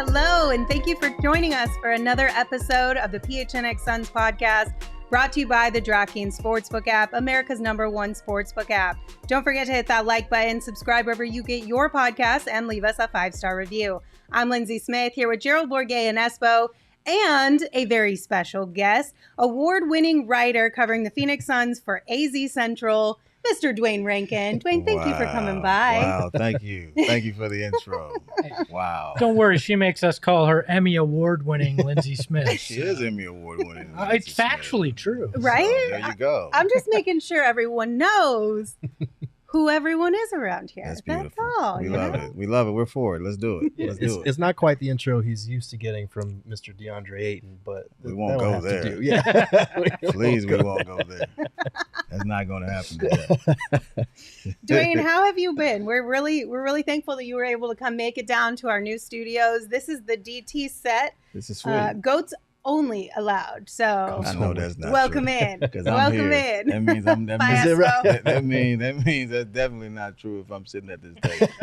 Hello, and thank you for joining us for another episode of the PHNX Suns podcast, brought to you by the DraftKings Sportsbook app, America's #1 sportsbook app. Don't forget to hit that like button, subscribe wherever you get your podcasts, and leave us a 5-star review. I'm Lindsay Smith here with Gerald Bourguet and Espo, and a very special guest, award-winning writer covering the Phoenix Suns for AZ Central, Mr. Duane Rankin. Duane, thank you for coming by. Wow, thank you. Thank you for the intro. Wow. Don't worry, she makes us call her Emmy Award-winning Lindsay Smith. She is Emmy Award-winning. It's factually true. Right? So, there you go. I'm just making sure everyone knows who everyone is around here. That's beautiful. That's all. We love it. We love it. We're for it. Let's do it. Let's do it. It's not quite the intro he's used to getting from Mr. DeAndre Ayton, but we won't go there. Yeah. Please, we won't go there. That's not going to happen today. Duane, how have you been? We're really thankful that you were able to come make it down to our new studios. This is the DT set. This is sweet. Goats only allowed. So I know that's not welcome true. in. Welcome in. That means I'm. That Bye, means, Espo. that means that's definitely not true if I'm sitting at this table.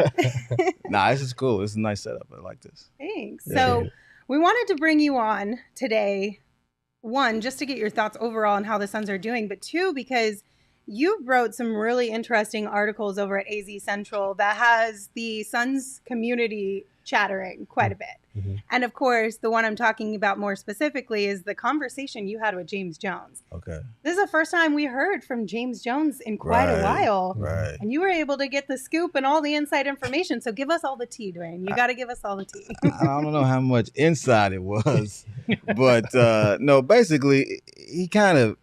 Nah, this is cool. This is a nice setup. I like this. Thanks. Yeah. So we wanted to bring you on today. One, just to get your thoughts overall on how the Suns are doing, but two, because you wrote some really interesting articles over at AZ Central that has the Suns community chattering quite a bit. Mm-hmm. And of course, the one I'm talking about more specifically is the conversation you had with James Jones. Okay. This is the first time we heard from James Jones in quite a while. Right. And you were able to get the scoop and all the inside information. So give us all the tea, Duane. You got to give us all the tea. I don't know how much inside it was, but no, basically, he kind of,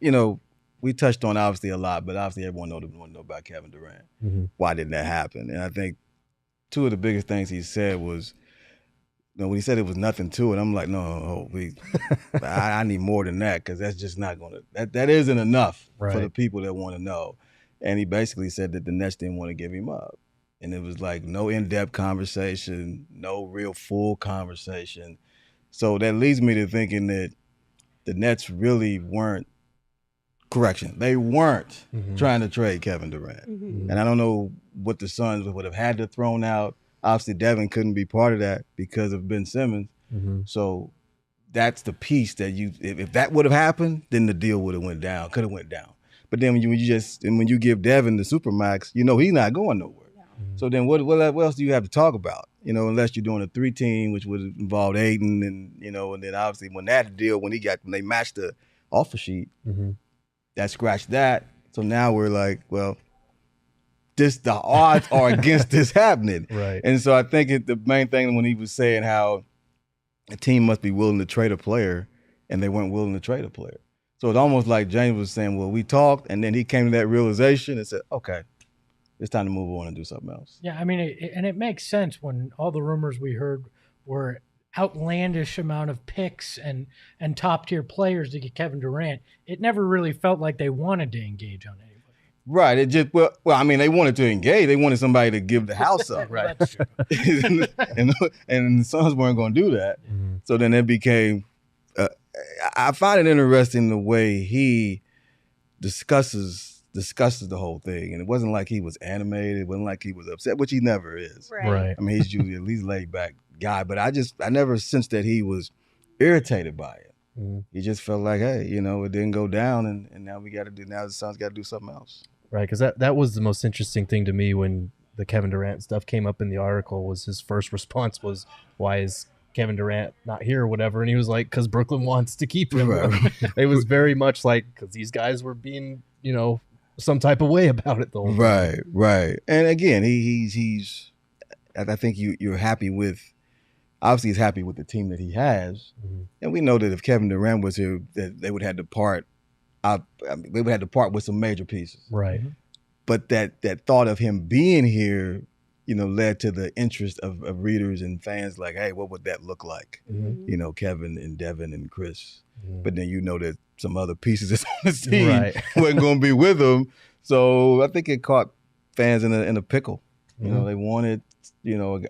we touched on obviously a lot, but obviously everyone want to know about Kevin Durant. Mm-hmm. Why didn't that happen? And I think two of the biggest things he said was, when he said it was nothing to it, I'm like, no, I need more than that, because that's just not going to, that isn't enough for the people that want to know. And he basically said that the Nets didn't want to give him up. And it was like no in-depth conversation, no real full conversation. So that leads me to thinking that the Nets really weren't, they weren't trying to trade Kevin Durant. Mm-hmm. And I don't know what the Suns would have had to thrown out. Obviously, Devin couldn't be part of that because of Ben Simmons. Mm-hmm. So that's the piece that if that would have happened, then the deal would have went down, could have went down. But then when you give Devin the Supermax, he's not going nowhere. Mm-hmm. So then what else do you have to talk about? Unless you're doing a 3-team, which would involve Ayton and then obviously when they matched the offer sheet, that scratched that. So now we're like, well, the odds are against this happening. Right. And so I think the main thing when he was saying how a team must be willing to trade a player, and they weren't willing to trade a player. So it's almost like James was saying, well, we talked, and then he came to that realization and said, okay, it's time to move on and do something else. Yeah, I mean, it makes sense when all the rumors we heard were outlandish amount of picks and top-tier players to get Kevin Durant. It never really felt like they wanted to engage on anybody. Right. It just they wanted to engage. They wanted somebody to give the house up, right? That's true. and the Suns weren't going to do that. Mm-hmm. So then it became. I find it interesting the way he discusses the whole thing, and it wasn't like he was animated. It wasn't like he was upset, which he never is. Right. I mean, he's usually at least laid back guy, but I never sensed that he was irritated by it. Mm-hmm. He just felt like, hey, it didn't go down, and now now the Suns got to do something else. Right, because that was the most interesting thing to me when the Kevin Durant stuff came up in the article, was his first response was, why is Kevin Durant not here or whatever? And he was like, because Brooklyn wants to keep him. Right. It was very much like, because these guys were being, some type of way about it the whole time. Right. And again, he's I think you're happy with, obviously he's happy with the team that he has. Mhm. And we know that if Kevin Durant was here, that they would have to part. They would have to part with some major pieces. Right. But that thought of him being here, led to the interest of readers and fans. Like, hey, what would that look like? Mm-hmm. Kevin and Devin and Chris. Mm-hmm. But then that some other pieces that's on the team Right. wasn't going to be with him. So I think it caught fans in a pickle. Mhm. They wanted,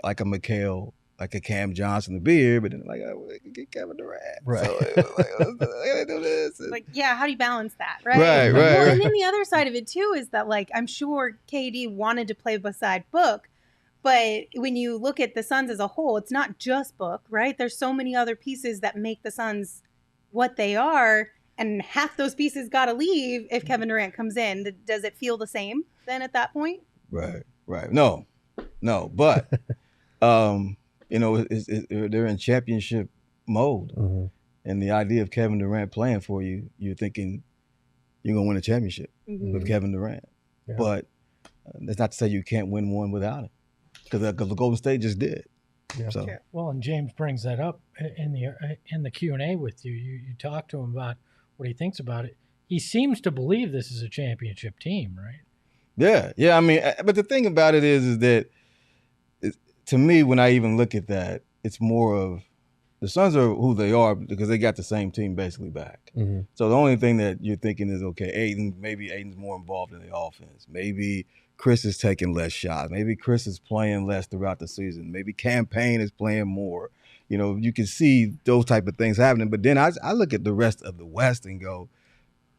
like a McHale, like a Cam Johnson to be here, but then get Kevin Durant. Right. So it was let's do this. Like, yeah, how do you balance that, right? Right. Well, and then the other side of it too is that, like, I'm sure KD wanted to play beside Book, but when you look at the Suns as a whole, it's not just Book, right? There's so many other pieces that make the Suns what they are, and half those pieces got to leave if Kevin Durant comes in. Does it feel the same then at that point? Right. No, but they're in championship mode, Mhm. and the idea of Kevin Durant playing for you, you're thinking you're gonna win a championship with Kevin Durant. Yeah. But that's not to say you can't win one without him, because the Golden State just did. Yeah. So Sure. Well, and James brings that up in the Q&A with you. You talk to him about what he thinks about it. He seems to believe this is a championship team, right? yeah. I mean, but the thing about it is that to me, when I even look at that, it's more of the Suns are who they are because they got the same team basically back. Mhm. So the only thing that you're thinking is, okay, maybe Aiden's more involved in the offense. Maybe Chris is taking less shots. Maybe Chris is playing less throughout the season. Maybe Campaign is playing more. You can see those type of things happening. But then I look at the rest of the West and go,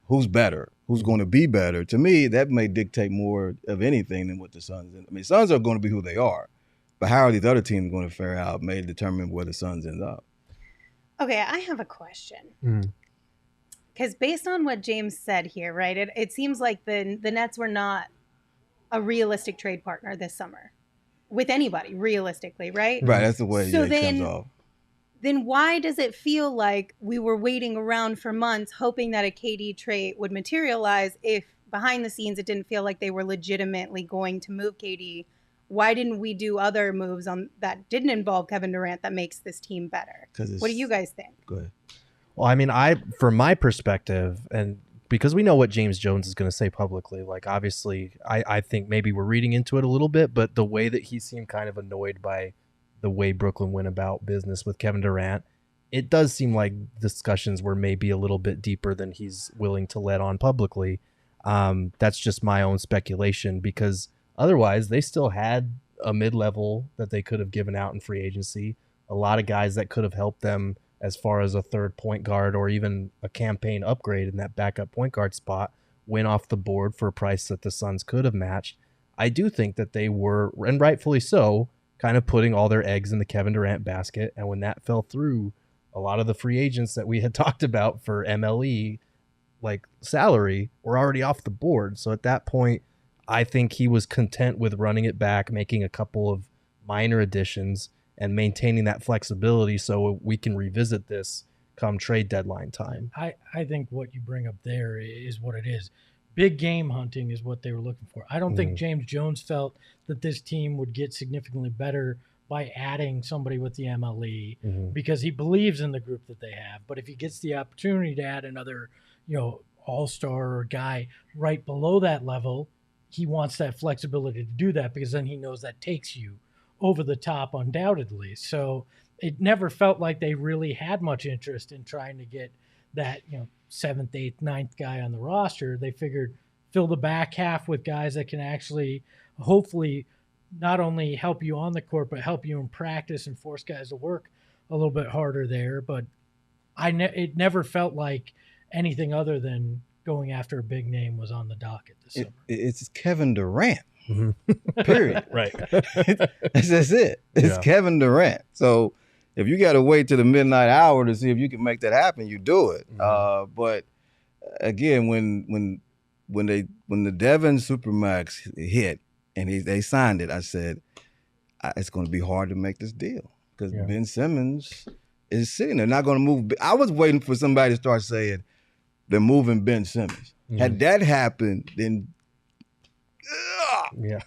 who's better? Who's going to be better? To me, that may dictate more of anything than what the Suns. I mean, Suns are going to be who they are. But how are these other teams going to fare out may determine where the Suns end up. Okay, I have a question. Mhm. Because based on what James said here, right, it seems like the Nets were not a realistic trade partner this summer with anybody, realistically, right? Right, that's the way So it comes then- off. Then why does it feel like we were waiting around for months hoping that a KD trade would materialize if behind the scenes it didn't feel like they were legitimately going to move KD? Why didn't we do other moves that didn't involve Kevin Durant that makes this team better? What do you guys think? Go ahead. Well, I mean, from my perspective, and because we know what James Jones is going to say publicly, like, obviously, I think maybe we're reading into it a little bit, but the way that he seemed kind of annoyed by the way Brooklyn went about business with Kevin Durant, it does seem like discussions were maybe a little bit deeper than he's willing to let on publicly. That's just my own speculation, because otherwise they still had a mid-level that they could have given out in free agency, a lot of guys that could have helped them as far as a third point guard or even a Campaign upgrade in that backup point guard spot went off the board for a price that the Suns could have matched. I do think that they were, and rightfully so, kind of putting all their eggs in the Kevin Durant basket. And when that fell through, a lot of the free agents that we had talked about for MLE, like salary, were already off the board. So at that point, I think he was content with running it back, making a couple of minor additions, and maintaining that flexibility so we can revisit this come trade deadline time. I think what you bring up there is what it is. Big game hunting is what they were looking for. I don't think James Jones felt that this team would get significantly better by adding somebody with the MLE because he believes in the group that they have. But if he gets the opportunity to add another, all-star or guy right below that level, he wants that flexibility to do that, because then he knows that takes you over the top undoubtedly. So it never felt like they really had much interest in trying to get that, 7th, 8th, 9th guy on the roster. They figured fill the back half with guys that can actually hopefully not only help you on the court, but help you in practice and force guys to work a little bit harder there. But it never felt like anything other than going after a big name was on the docket this summer. It's Kevin Durant. Mm-hmm. Period. Right. That's it. It's Kevin Durant. So if you got to wait to the midnight hour to see if you can make that happen, you do it. But again, when the Devin Supermax hit, and they signed it. I said, it's going to be hard to make this deal because Yeah. Ben Simmons is sitting there, not going to move. I was waiting for somebody to start saying they're moving Ben Simmons. Mhm. Had that happened, then. Yeah.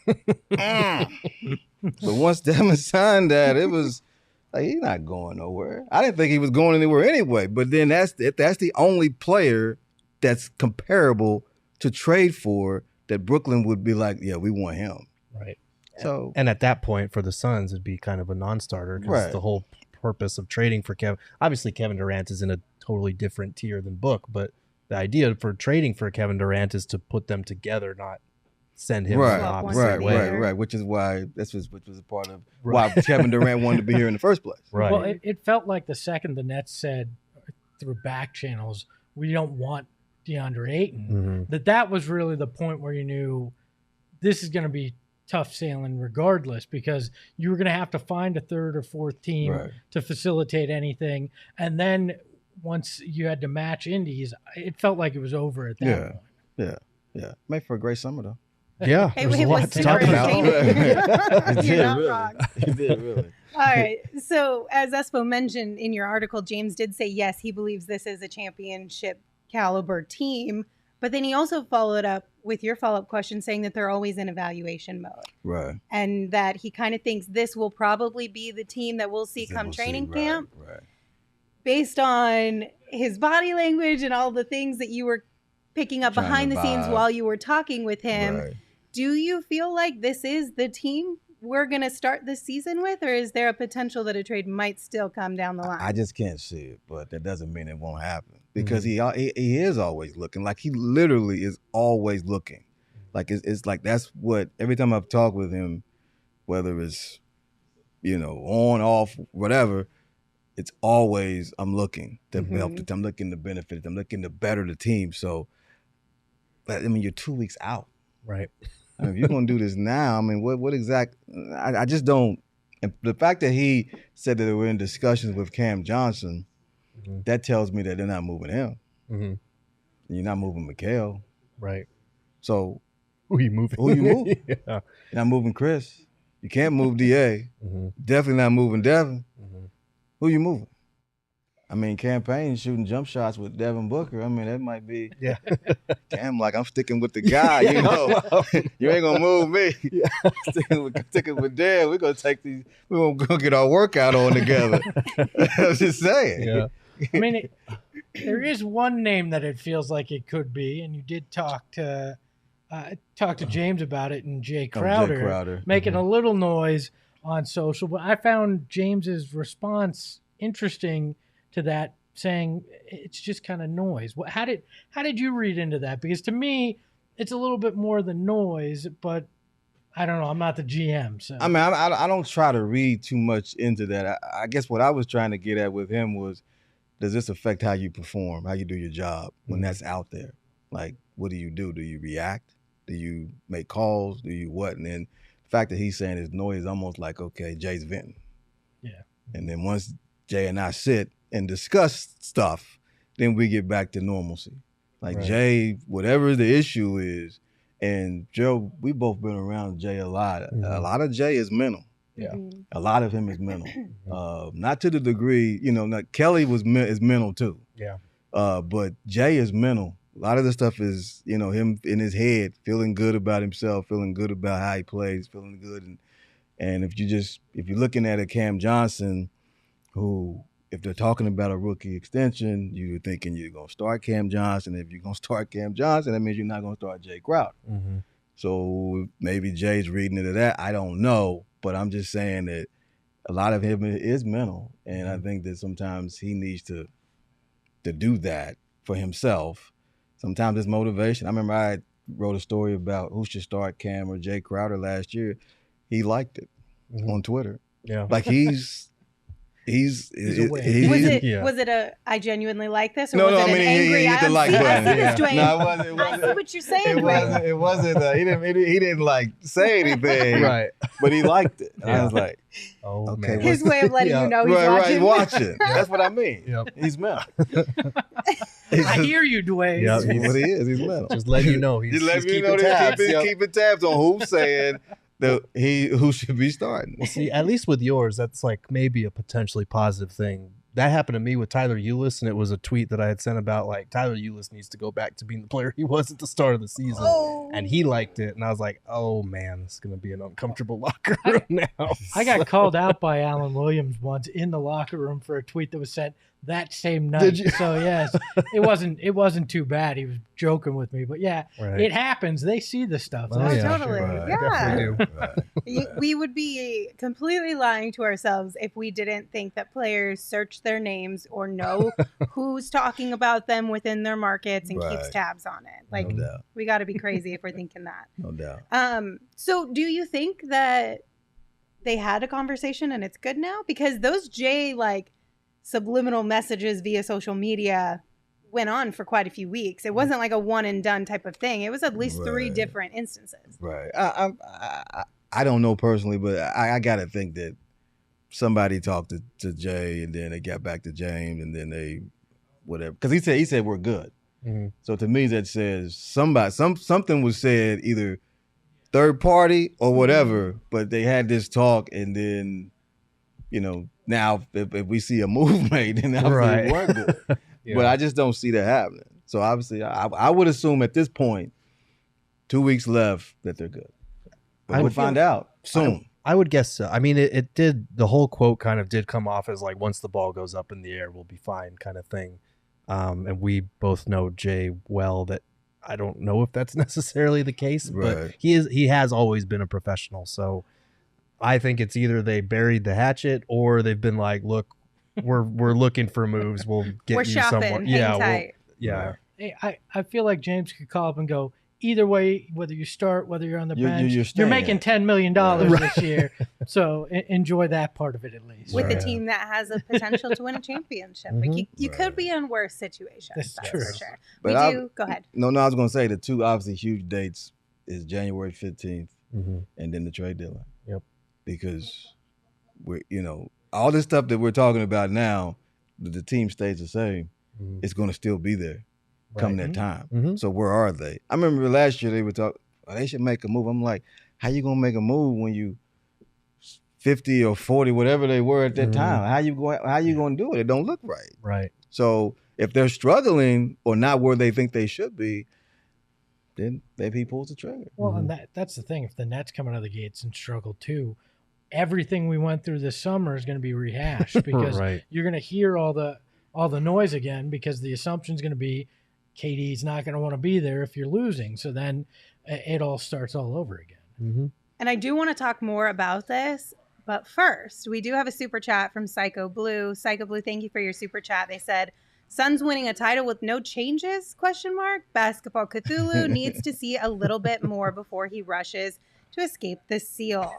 But once Devin signed that, it was like he's not going nowhere. I didn't think he was going anywhere anyway. But then that's the only player that's comparable to trade for that Brooklyn would be like, yeah, we want him. Right. So And at that point, for the Suns, it'd be kind of a non-starter because Right. the whole purpose of trading for Kevin. Obviously, Kevin Durant is in a totally different tier than Book, but the idea for trading for Kevin Durant is to put them together, not send him right, the Swap one opposite for way. the right, other. right. Which is why which was a part of Right. why Kevin Durant wanted to be here in the first place. Right. Well, it felt like the second the Nets said through back channels, we don't want DeAndre Ayton, Mhm. that was really the point where you knew this is going to be tough sailing regardless, because you were going to have to find a third or fourth team Right. to facilitate anything. And then once you had to match indies, it felt like it was over at that Yeah. point. Yeah. Make for a great summer though. Yeah. It, there's a it lot was to super talk about. entertaining. It You're did, not really. wrong. It did really. All right. So, as Espo mentioned in your article, James did say, yes, he believes this is a championship caliber team. But then he also followed up with your follow-up question saying that they're always in evaluation mode Right. and that he kind of thinks this will probably be the team that we'll see come We'll see. training Right, camp Right. based on his body language and all the things that you were picking up Trying behind to the scenes vibe. while you were talking with him. Right. Do you feel like this is the team we're going to start this season with, or is there a potential that a trade might still come down the line? I just can't see it, but that doesn't mean it won't happen because he is always looking. Like he literally is always looking. Like it's like that's what every time I've talked with him, whether it's on, off, whatever, it's always I'm looking to help the team. I'm looking to benefit. I'm looking to better the team. So, but I mean, you're 2 weeks out. Right. I mean, if you're gonna do this now, I mean, what exact? I just don't. And the fact that he said that they were in discussions with Cam Johnson, Mhm. that tells me that they're not moving him. hmm You're not moving Mikal. Right. So Who you moving? Who you moving? Yeah. you're not moving Chris. You can't move DA. hmm Definitely not moving Devin. hmm Who you moving? I mean, Campaign shooting jump shots with Devin Booker. I mean, that might be. Yeah. Damn, like I'm sticking with the guy. You know, you ain't gonna move me. sticking with Dev. We're gonna take these. We're gonna go get our workout on together. I was just saying. Yeah. I mean, there is one name that it feels like it could be, and you did talk to James about it, and Jay Oh, Crowder, Jay Crowder. making a little noise on social. But I found James's response interesting to that, saying it's just kind of noise. How did you read into that? Because to me, it's a little bit more than noise, but I don't know. I'm not the GM, so I mean, I don't try to read too much into that. I guess what I was trying to get at with him was, does this affect how you perform, how you do your job when that's out there? Like, what do you do? Do you react? Do you make calls? Do you what? And then the fact that he's saying it's noise, almost like, okay, Jay's venting. Yeah. And then once Jay and I sit and discuss stuff, then we get back to normalcy. Like Right. Jay, whatever the issue is, and Joe, we both been around Jay a lot. Mhm. A lot of Jay is mental. Yeah. Mhm. A lot of him is mental. Not to the degree, Kelly is mental too. Yeah. But Jay is mental. A lot of the stuff is, him in his head, feeling good about himself, feeling good about how he plays, feeling good. And if you're looking at a Cam Johnson, who, if they're talking about a rookie extension, you're thinking you're going to start Cam Johnson. If you're going to start Cam Johnson, that means you're not going to start Jay Crowder. hmm So maybe Jay's reading into that. I don't know, but I'm just saying that a lot of him is mental, and I think that sometimes he needs to do that for himself. Sometimes it's motivation. I remember I wrote a story about who should start Cam or Jay Crowder last year. He liked it Mhm. on Twitter. Yeah. Like he's aware. Was it a I genuinely like this, or No, was no, it I mean, an he angry? hit the like I see button. this, Yeah. Dwayne. No, it I see wasn't. what you're saying, Dwayne. It wasn't. He didn't like say anything, Right. but he liked it. And I Yeah. was like, Oh Okay, man. well, His way of letting Yeah. you know he's right, watching. watching. That's what I mean. Yep. He's mental. I hear you, Dwayne. Yeah. That's what he is. He's mental. Just letting you know he's Just let me keeping know tabs. that Yep. keeping tabs on who's saying, who should be starting. Well, see, at least with yours, that's like maybe a potentially positive thing. That happened to me with Tyler Eulis, and it was a tweet that I had sent about like Tyler Eulis needs to go back to being the player he was at the start of the season, and he liked it, and I was like, oh man, this is gonna be an uncomfortable locker room now. I got called out by Alan Williams once in the locker room for a tweet that was sent that same night. Did you? So yes, it wasn't too bad. He was joking with me, but yeah, Right. it happens. They see the stuff. Oh, That's yeah. for Totally. sure. Yeah. Definitely do. Right. We would be completely lying to ourselves if we didn't think that players search their names or know who's talking about them within their markets and keeps Right. tabs on it. Like, No doubt. we got to be crazy if we're thinking that. No doubt. So do you think that they had a conversation and it's good now? Because those subliminal messages via social media went on for quite a few weeks. It wasn't like a one and done type of thing. It was at least 3 Right. different instances. Right. I don't know personally, but I got to think that somebody talked to Jay, and then they got back to James, and then they whatever. Because he said we're good. Mhm. So to me, that says something was said, either third party or whatever. But they had this talk, and then now if we see a move made, then obviously Right. it weren't good. Yeah. But I just don't see that happening. So obviously, I would assume at this point, 2 weeks left, that they're good. But I we'll would find out soon. I would guess so. I mean, it did. The whole quote kind of did come off as like, once the ball goes up in the air, we'll be fine, kind of thing. And we both know Jay well that I don't know if that's necessarily the case, but Right. he has always been a professional. So I think it's either they buried the hatchet or they've been like, look, we're looking for moves. We'll get We're you shopping. somewhere. Hang Yeah, tight. yeah. Hey, I feel like James could call up and go, either way, whether you start, whether you're on the bench, you're you're staying. making $10 million this year. So enjoy that part of it at least. With Right. a team that has a potential to win a championship. Like you could be in worse situations. That's That's true. for sure. But Go ahead. No, I was going to say the two obviously huge dates is January 15th Mhm. and then the trade deadline. Yep. Because we're all this stuff that we're talking about now, the team stays the same. Mhm. It's going to still be there come Right. that time. Mhm. So where are they? I remember last year they were talking, they should make a move. I'm like, how you gonna make a move when you 50 or 40, whatever they were at that Mhm. time? How you gonna do it? It don't look right. Right. So if they're struggling or not where they think they should be, then maybe he pulls the trigger. Well, and that's the thing. If the Nets come out of the gates and struggle too, everything we went through this summer is going to be rehashed because Right. you're going to hear all the noise again because the assumption is going to be KD's not going to want to be there if you're losing. So then it all starts all over again. Mm-hmm. And I do want to talk more about this, but first, we do have a super chat from Psycho Blue. Psycho Blue, thank you for your super chat. They said, Suns winning a title with no changes? ? Basketball Cthulhu needs to see a little bit more before he rushes to escape the seal.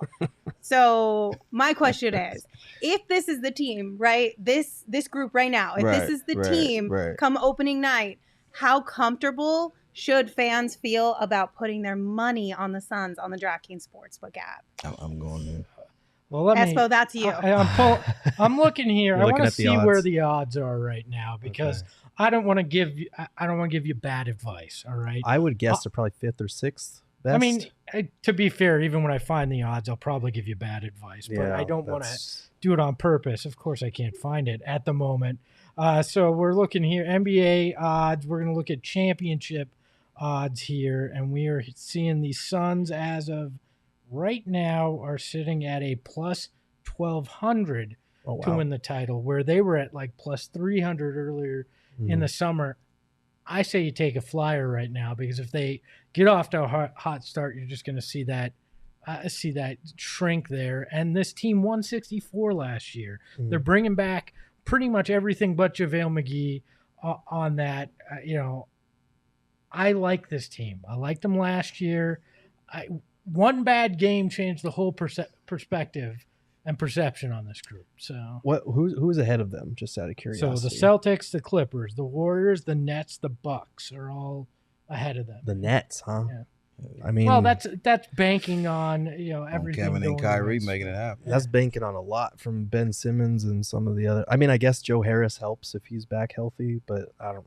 So my question is, if this is the team, right? This group right now, if this is the team come opening night, how comfortable should fans feel about putting their money on the Suns on the DraftKings Sportsbook app? I'm going there. Well, let me. Espo, that's you. I'm looking here. You're I looking want to at the see odds. where the odds are right now because Okay. I don't want to give you bad advice. All right. I would guess they're probably 5th or 6th best. I mean, to be fair, even when I find the odds, I'll probably give you bad advice, but I don't want to do it on purpose. Of course, I can't find it at the moment. So we're looking here, NBA odds. We're going to look at championship odds here, and we are seeing the Suns as of right now are sitting at a plus 1,200 to win the title, where they were at like plus 300 earlier in the summer. I say you take a flyer right now because if they get off to a hot start, you're just going to see that shrink there. And this team 164 last year. They're bringing back pretty much everything but JaVale McGee on that. I like this team. I liked them last year. One bad game changed the whole perspective and perception on this group. So who's ahead of them? Just out of curiosity. So the Celtics, the Clippers, the Warriors, the Nets, the Bucks are all ahead of them. The Nets, huh? Yeah. I mean, well, that's banking on everything. Kevin and going Kyrie against- making it happen. that's banking on a lot from Ben Simmons and some of the other. I mean, I guess Joe Harris helps if he's back healthy, but I don't.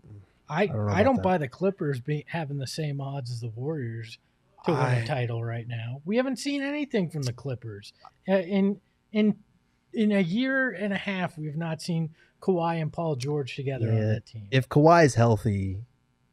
I don't know I about don't that. buy the Clippers having the same odds as the Warriors. to win a title right now. We haven't seen anything from the Clippers. In a year and a half, we've not seen Kawhi and Paul George together on that team. If Kawhi's healthy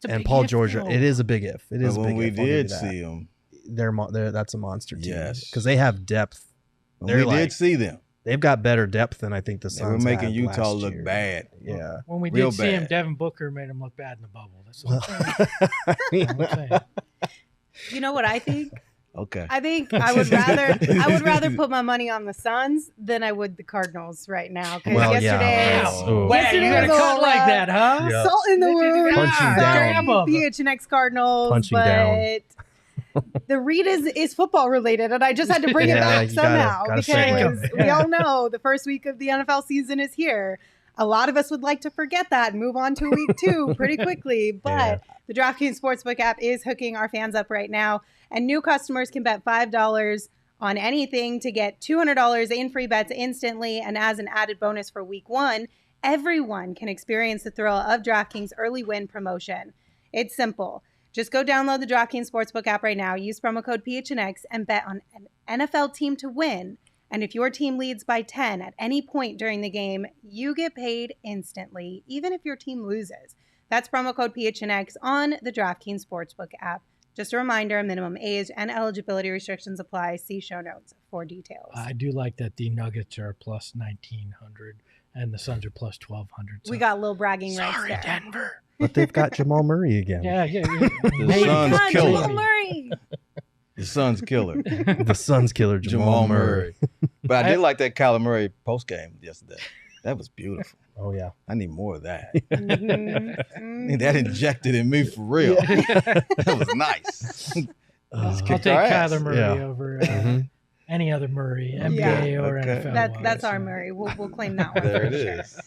and Paul George, though. it is a big if. It is But a when big we if. I'll give you did that. see them, that's a monster team. Yes. Because they have depth. when we did see them, They've got better depth than I think the they Suns were making had Utah last look year. bad. Yeah. When we Real did see him, bad. Devin Booker made him look bad in the bubble. That's what I'm saying. You know what I think? Okay. I think I would rather put my money on the Suns than I would the Cardinals right now. Because Well, yesterday, yeah. Wow. Wow, Yesterday you got to was cut all like rough. that, huh? Yeah. salt in the wound. Punching Sorry, down. PHNX Cardinals, Punching but down. the read is football related, and I just had to bring it Yeah, back you gotta somehow segue. because we all know the first week of the NFL season is here. A lot of us would like to forget that and move on to week 2 pretty quickly, but the DraftKings Sportsbook app is hooking our fans up right now, and new customers can bet $5 on anything to get $200 in free bets instantly. And as an added bonus for week 1, everyone can experience the thrill of DraftKings early win promotion. It's simple. Just go download the DraftKings Sportsbook app right now, use promo code PHNX, and bet on an NFL team to win. And if your team leads by 10 at any point during the game, you get paid instantly, even if your team loses. That's promo code PHNX on the DraftKings Sportsbook app. Just a reminder, minimum age and eligibility restrictions apply. See show notes for details. I do like that the Nuggets are plus 1,900 and the Suns are plus 1,200. We got a little bragging rights sorry, there. Denver. But they've got Jamal Murray again. Yeah. The Maybe. Suns Come on, killer. Jamal Murray. The Suns killer. The Suns killer, Jamal Murray. But I did like that Kyler Murray post game yesterday. That was beautiful. Oh, yeah. I need more of that. Mhm. Need that injected in me for real. That was nice. I'll Just take kicked our ass. Kyler Murray Yeah. over Mhm. any other Murray, Yeah. NBA or Okay. NFL. That's our Murray. We'll claim that one. There for it sure. is.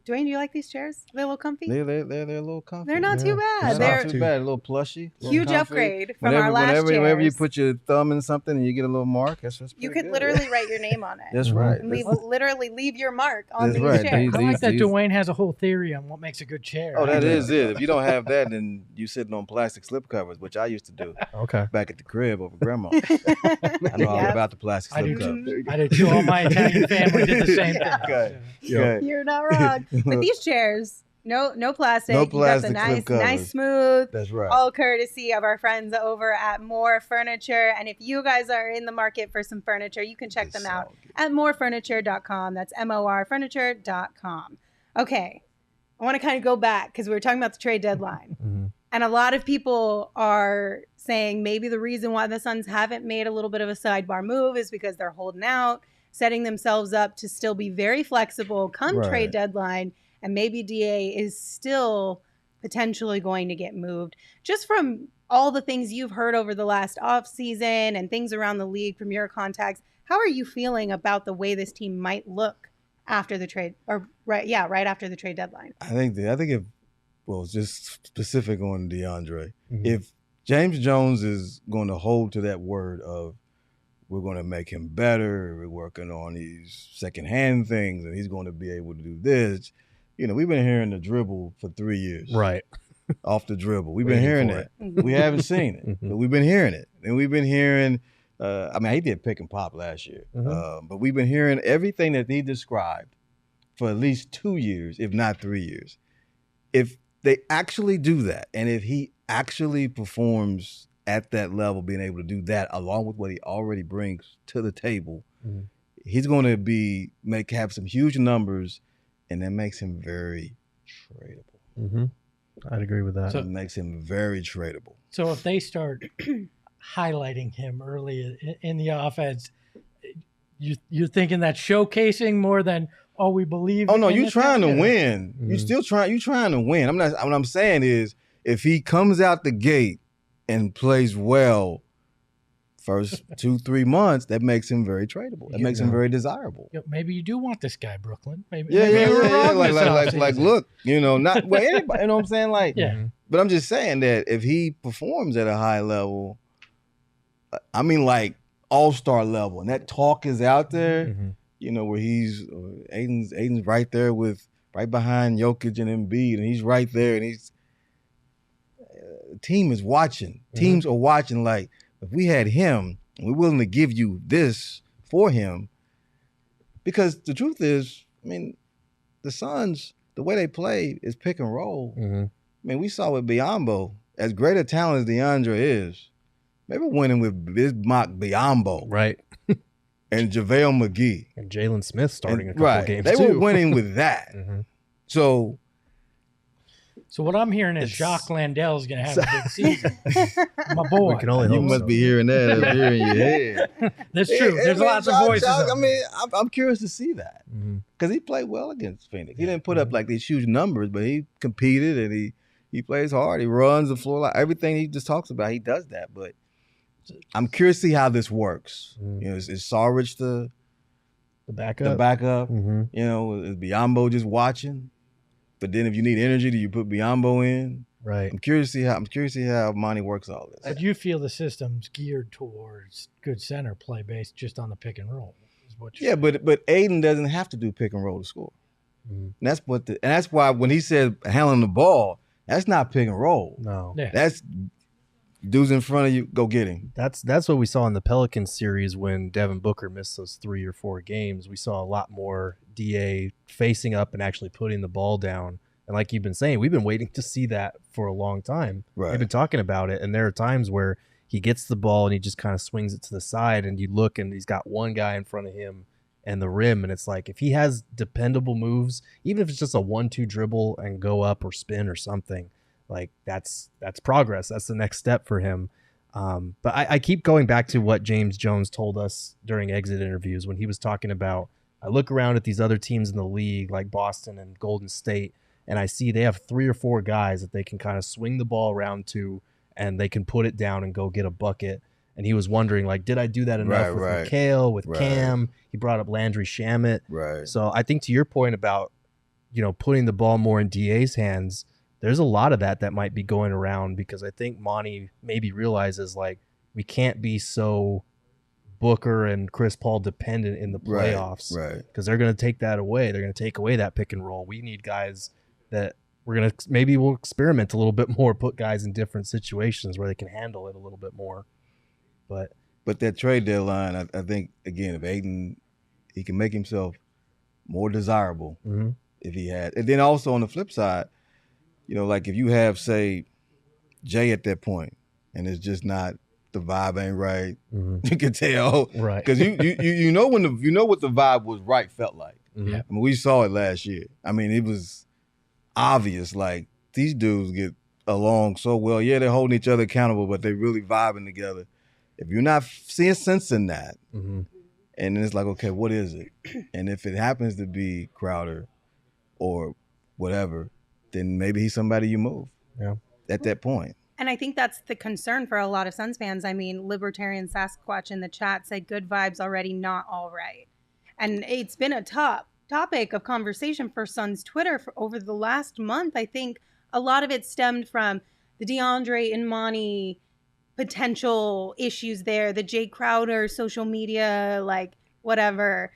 Dwayne, do you like these chairs? They're a little comfy. They're a little comfy. They're not too bad. It's They're not too bad. A little plushy. A little huge comfy. upgrade from our last chairs. Whenever you put your thumb in something and you get a little mark, that's You pretty could good. literally write your name on it. That's Mhm. right. And literally leave your mark on That's these right. chairs. I like that These- Dwayne has a whole theory on what makes a good chair. Oh, that is it. If you don't have that, then you sitting on plastic slip covers, which I used to do Okay. back at the crib over grandma. I know all Yep. about the plastic I slip do covers. too. I did too. All my Italian family did the same thing. Okay. Yeah. Okay. You're not wrong. But these chairs, no plastic. No You got the plastic slip nice covers. smooth. That's right. All courtesy of our friends over at More Furniture. And if you guys are in the market for some furniture, you can check them out at morefurniture.com. That's morfurniture.com. Okay. I want to kind of go back because we were talking about the trade deadline. Mhm. And a lot of people are saying maybe the reason why the Suns haven't made a little bit of a sidebar move is because they're holding out, setting themselves up to still be very flexible come Right. trade deadline. And maybe DA is still potentially going to get moved. Just from all the things you've heard over the last offseason and things around the league from your contacts, how are you feeling about the way this team might look after the trade, or right after the trade deadline? I think if, well, just specific on DeAndre, Mhm. if James Jones is going to hold to that word of we're going to make him better, we're working on these secondhand things, and he's going to be able to do this. You know, we've been hearing the dribble for 3 years. Right. Off the dribble. We've been Waiting hearing for that. We haven't seen it, Mhm. but we've been hearing it. And we've been hearing, I mean, he did pick and pop last year, but we've been hearing everything that he described for at least 2 years, if not 3 years. If they actually do that, and if he actually performs at that level, being able to do that along with what he already brings to the table, Mhm. he's going to have some huge numbers, and that makes him very tradable. Mhm. I'd agree with that. So- It makes him very tradable. So if they start highlighting him early in the offense, you're thinking that's showcasing more than we believe. Oh no, in you this trying to guy? win. You Mhm. still trying. You trying to win. I'm not. What I'm saying is, if he comes out the gate and plays well, first 2-3 months, that makes him very tradable. That You makes him know. very desirable. Yeah, maybe you do want this guy, Brooklyn. Maybe, Yeah, maybe yeah, you were yeah, yeah. wrong Like, this like, offseason. look, not well, anybody. You know what I'm saying? Like, Yeah. But I'm just saying that if he performs at a high level, I mean, like all-star level, and that talk is out there. Mhm. You know, where Aiden's right there right behind Jokic and Embiid, and he's right there, and team is watching. Teams are watching. Like, if we had him, we're willing to give you this for him. Because the truth is, I mean, the Suns, the way they play is pick and roll. I mean, we saw with Biyombo, as great a talent as DeAndre is, they were winning with Bismack Biyombo. Right. And JaVale McGee. And Jalen Smith starting a couple of games, They too. were winning with that. So what I'm hearing is Jacques Landale is going to have a big season. My boy. We can only you hope must so. be hearing that up here in your head. That's true. There's lots of voices. I mean, I'm curious to see that. Because he played well against Phoenix. He didn't put up like these huge numbers, but he competed and he plays hard. He runs the floor. Like everything he just talks about, he does that. But I'm curious to see how this works. You know, is Sarich the backup? You know, is Biyombo just watching? But then if you need energy, do you put Biyombo in? Right. I'm curious to see how Monty works all this. But you feel the system's geared towards good center play based just on the pick and roll. Is what you're saying. but Aiden doesn't have to do pick and roll to score. And that's why when he said handling the ball, that's not pick and roll. No. Yeah. That's dudes in front of you, go get him. That's what we saw in the Pelicans series when Devin Booker missed those 3 or 4 games. We saw a lot more DA facing up and actually putting the ball down. And like you've been saying, we've been waiting to see that for a long time. Right. We've been talking about it, and there are times where he gets the ball and he just kind of swings it to the side, and you look and he's got one guy in front of him and the rim, and it's like if he has dependable moves, even if it's just a 1-2 dribble and go up or spin or something, like that's progress. That's the next step for him. But I keep going back to what James Jones told us during exit interviews when he was talking about, I look around at these other teams in the league like Boston and Golden State, and I see they have 3 or 4 guys that they can kind of swing the ball around to, and they can put it down and go get a bucket. And he was wondering, like, did I do that enough with Mikal, with Cam? He brought up Landry Shamet. Right. So I think to your point about, you know, putting the ball more in DA's hands, there's a lot of that might be going around, because I think Monty maybe realizes, like, we can't be so Booker and Chris Paul dependent in the playoffs, right? Because they're going to take that away. They're going to take away that pick and roll. We need guys that we'll experiment a little bit more, put guys in different situations where they can handle it a little bit more. But that trade deadline, I think, again, if Aiden, he can make himself more desirable if he had. And then also on the flip side, you know, like if you have, say, Jay at that point, and it's just not, the vibe ain't right. You can tell, right? Because you know what the vibe was right felt like. Yeah. I mean, we saw it last year. I mean, it was obvious. Like, these dudes get along so well. Yeah, they're holding each other accountable, but they're really vibing together. If you're not seeing sense in that, and then it's like, okay, what is it? And if it happens to be Crowder or whatever, then maybe he's somebody you move. Yeah. At that point. And I think that's the concern for a lot of Suns fans. I mean, Libertarian Sasquatch in the chat said good vibes already, not all right. And it's been a topic of conversation for Suns Twitter for over the last month. I think a lot of it stemmed from the DeAndre and Monty potential issues there, the Jay Crowder social media, like whatever.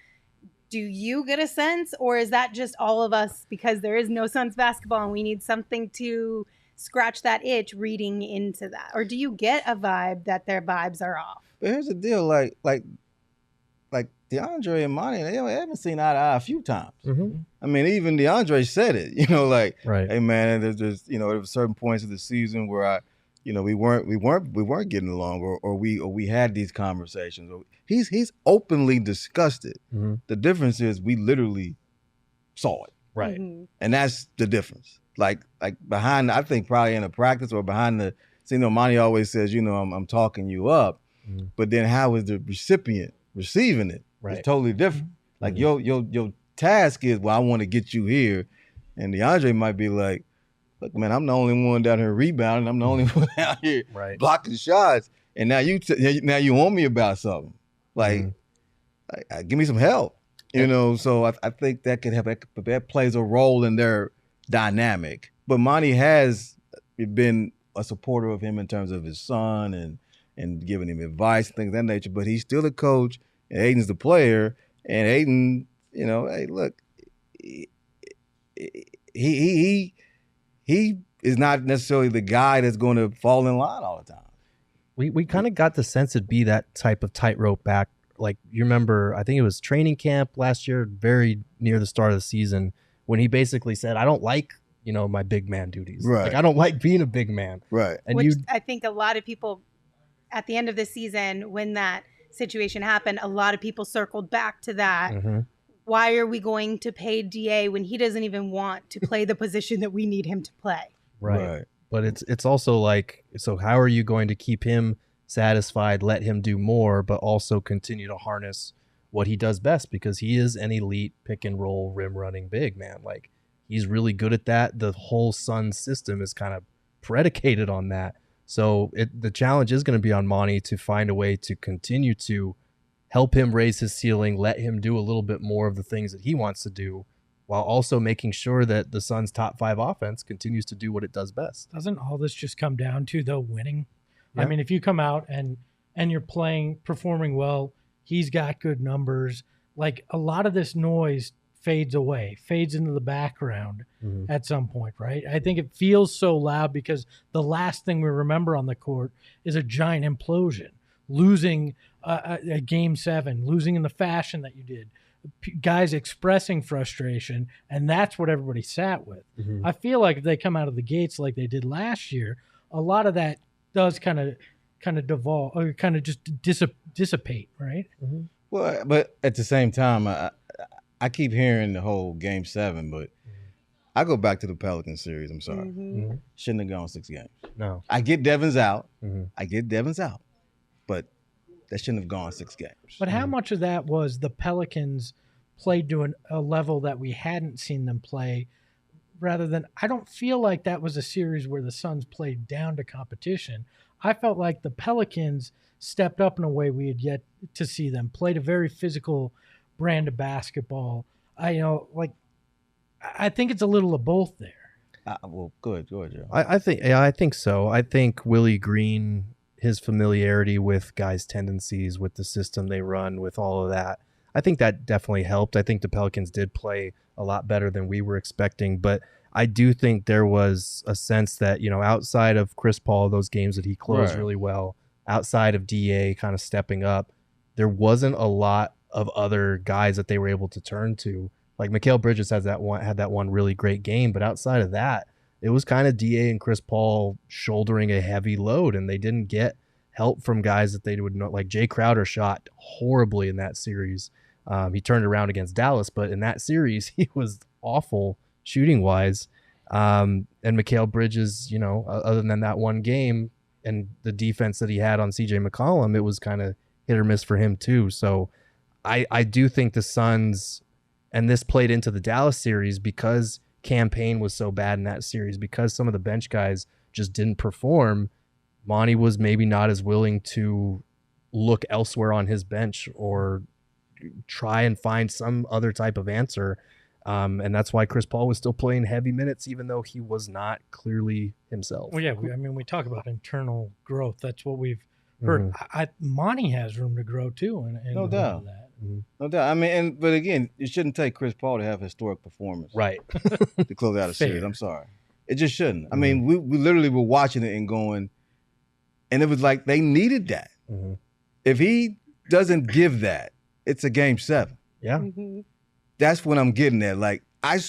Do you get a sense, or is that just all of us because there is no Suns basketball and we need something to scratch that itch reading into that? Or do you get a vibe that their vibes are off? But here's the deal, like DeAndre and Monty, they haven't seen eye to eye a few times. I mean, even DeAndre said it, you know, like, right. Hey man, there's just, you know, there were certain points of the season where we weren't getting along, or we had these conversations. He's openly discussed it. The difference is we literally saw it. Right. And that's the difference. Like behind, I think probably in a practice or behind the, you know, Monty always says, you know, I'm talking you up, but then how is the recipient receiving it? Right. It's totally different. Like your task is, well, I want to get you here, and DeAndre might be like, look, man, I'm the only one down here rebounding. I'm the only one out here blocking shots, and now you on me about something. Like, give me some help, you know. So I think that plays a role in their dynamic. But Monty has been a supporter of him in terms of his son and giving him advice and things of that nature. But he's still a coach, and Aiden's the player. And Aiden, you know, hey, look, he is not necessarily the guy that's going to fall in line all the time. We kind of got the sense it'd be that type of tightrope back. Like, you remember, I think it was training camp last year, very near the start of the season, when he basically said, I don't like, my big man duties. Right. Like, I don't like being a big man. Right. And Which I think a lot of people at the end of the season, when that situation happened, a lot of people circled back to that. Mm-hmm. Why are we going to pay DA when he doesn't even want to play the position that we need him to play? Right. But it's also like, so how are you going to keep him satisfied, let him do more, but also continue to harness what he does best, because he is an elite pick and roll rim running big man. Like, he's really good at that. The whole Suns system is kind of predicated on that. So the challenge is going to be on Monty to find a way to continue to help him raise his ceiling, let him do a little bit more of the things that he wants to do, while also making sure that the Suns' top 5 offense continues to do what it does best. Doesn't all this just come down to, though, winning? Yeah. I mean, if you come out and you're performing well, he's got good numbers, like, a lot of this noise fades away, fades into the background at some point, right? I think it feels so loud because the last thing we remember on the court is a giant implosion, losing a game 7, losing in the fashion that you did, guys expressing frustration, and that's what everybody sat with. I feel like if they come out of the gates like they did last year, a lot of that does kind of devolve or kind of just dissipate, right? Well, but at the same time, I keep hearing the whole Game 7, but I go back to the Pelican series. I'm sorry. Shouldn't have gone 6 games. No. I get Devon's out. But that shouldn't have gone 6 games. But how much of that was the Pelicans played to a level that we hadn't seen them play, rather than, I don't feel like that was a series where the Suns played down to competition. I felt like the Pelicans stepped up in a way we had yet to see them, played a very physical brand of basketball. I think it's a little of both there. Well, good, Joe. I think so. I think Willie Green, his familiarity with guys' tendencies, with the system they run, with all of that, I think that definitely helped. I think the Pelicans did play a lot better than we were expecting, but I do think there was a sense that, outside of Chris Paul, those games that he closed really well, outside of DA kind of stepping up, there wasn't a lot of other guys that they were able to turn to. Like, Mikal Bridges had that one really great game, but outside of that, it was kind of DA and Chris Paul shouldering a heavy load, and they didn't get help from guys that they would know. Like, Jay Crowder shot horribly in that series. He turned around against Dallas, but in that series, he was awful shooting wise. And Mikal Bridges, other than that one game and the defense that he had on CJ McCollum, it was kind of hit or miss for him too. So I do think the Suns, and this played into the Dallas series because Cam Payne was so bad in that series, because some of the bench guys just didn't perform. Monty was maybe not as willing to look elsewhere on his bench or try and find some other type of answer. And that's why Chris Paul was still playing heavy minutes, even though he was not clearly himself. Well, yeah, we talk about internal growth. That's what we've heard. Monty has room to grow too. And no doubt. That. No doubt. I mean, but again, it shouldn't take Chris Paul to have historic performance, right, to close out a series. I'm sorry, it just shouldn't. I mean, we literally were watching it and going, and it was like they needed that. If he doesn't give that, it's a Game 7. Yeah, that's what I'm getting at. Like,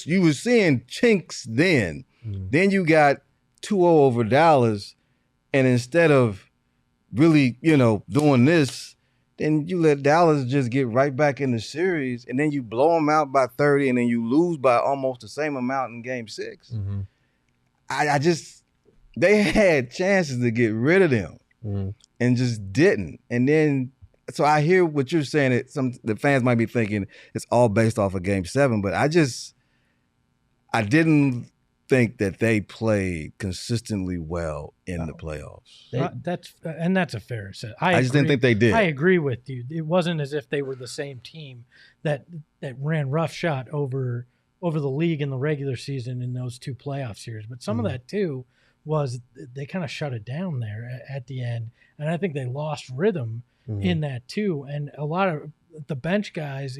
you were seeing chinks then. Then you got 2-0 over Dallas, and instead of really, doing this, then you let Dallas just get right back in the series, and then you blow them out by 30, and then you lose by almost the same amount in Game 6. They had chances to get rid of them and just didn't. And then, so I hear what you're saying, that the fans might be thinking it's all based off of Game 7, but I didn't think that they played consistently well in the playoffs. That's a fair set. I just didn't think they did. I agree with you. It wasn't as if they were the same team that ran roughshod over the league in the regular season in those 2 playoff series. But some of that too was they kind of shut it down there at the end, and I think they lost rhythm in that too. And a lot of the bench guys,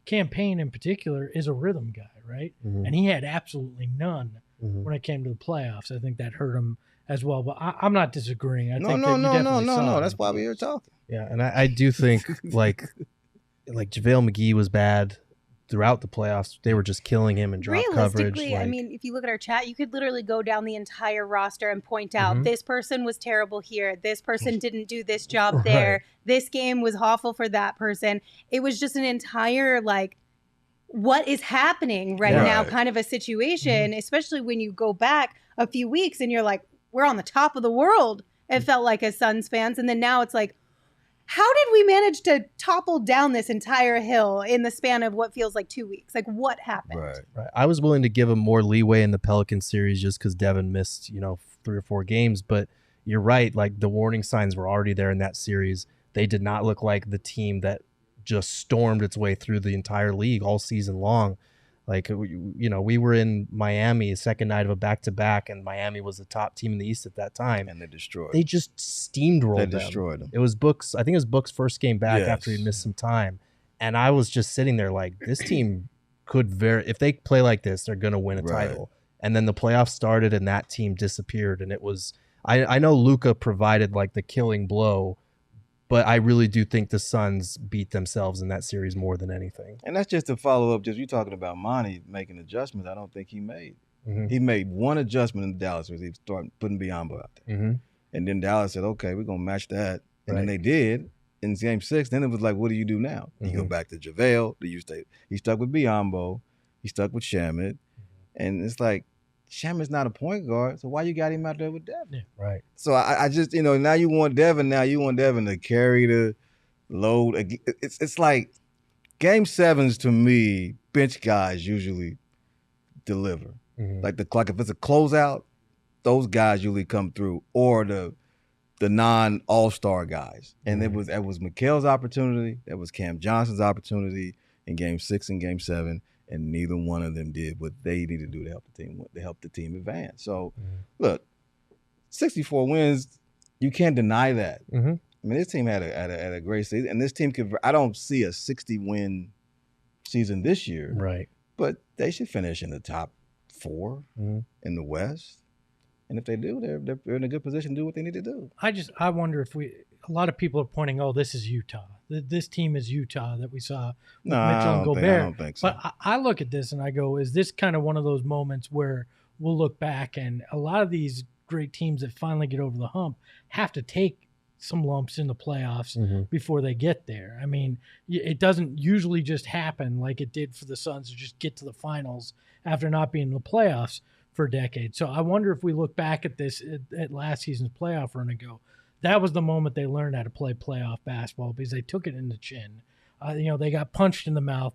Cam Payne in particular, is a rhythm guy, right? And he had absolutely none when it came to the playoffs. I think that hurt him as well. But I'm not disagreeing. I think No. that you definitely saw it. That's why we're here talking. Yeah, and I do think like JaVale McGee was bad throughout the playoffs. They were just killing him in drop coverage. Realistically, I mean, if you look at our chat, you could literally go down the entire roster and point out this person was terrible here. This person didn't do this job there. Right. This game was awful for that person. It was just an entire, like, what is happening right now kind of a situation, especially when you go back a few weeks and you're like, we're on the top of the world. It felt like as Suns fans. And then now it's like, how did we manage to topple down this entire hill in the span of what feels like 2 weeks? Like, what happened? Right. I was willing to give him more leeway in the Pelican series just because Devin missed, 3 or 4 games. But you're right. Like, the warning signs were already there in that series. They did not look like the team that just stormed its way through the entire league all season long. Like, we were in Miami, second night of a back-to-back, and Miami was the top team in the East at that time. And they destroyed. They just steamrolled them. They destroyed them. It was Book's. I think it was Book's first game back after he missed some time, and I was just sitting there like, this team could if they play like this, they're going to win a title. And then the playoffs started, and that team disappeared. And it was. I know Luka provided like the killing blow, but I really do think the Suns beat themselves in that series more than anything. And that's just to follow up. Just you talking about Monty making adjustments. I don't think he made. He made one adjustment in Dallas where he started putting Biyombo out there. And then Dallas said, okay, we're going to match that. And then they did in game 6. Then it was like, what do you do now? You go back to JaVale. He stuck with Biyombo. He stuck with Shamet. And it's like, Shamet's not a point guard, so why you got him out there with Devin? Yeah. Right. So I just, now you want Devin to carry the load. It's like game 7s to me, bench guys usually deliver. Like if it's a closeout, those guys usually come through, or the non-all-star guys. And it was Mikal's opportunity, that was Cam Johnson's opportunity in game 6 and game 7. And neither one of them did what they needed to do to help the team advance. So, look, 64 wins, you can't deny that. I mean, this team had a great season, and this team I don't see a 60-win season this year. Right. But they should finish in the top 4 in the West. And if they do, they're in a good position to do what they need to do. I wonder if a lot of people are pointing, oh, this is Utah. This team is Utah that we saw with Mitchell and Gobert. I don't think so. But I look at this and I go, is this kind of one of those moments where we'll look back and a lot of these great teams that finally get over the hump have to take some lumps in the playoffs before they get there. I mean, it doesn't usually just happen like it did for the Suns to just get to the finals after not being in the playoffs for a decade. So I wonder if we look back at this at last season's playoff run and go, that was the moment they learned how to play playoff basketball because they took it in the chin. They got punched in the mouth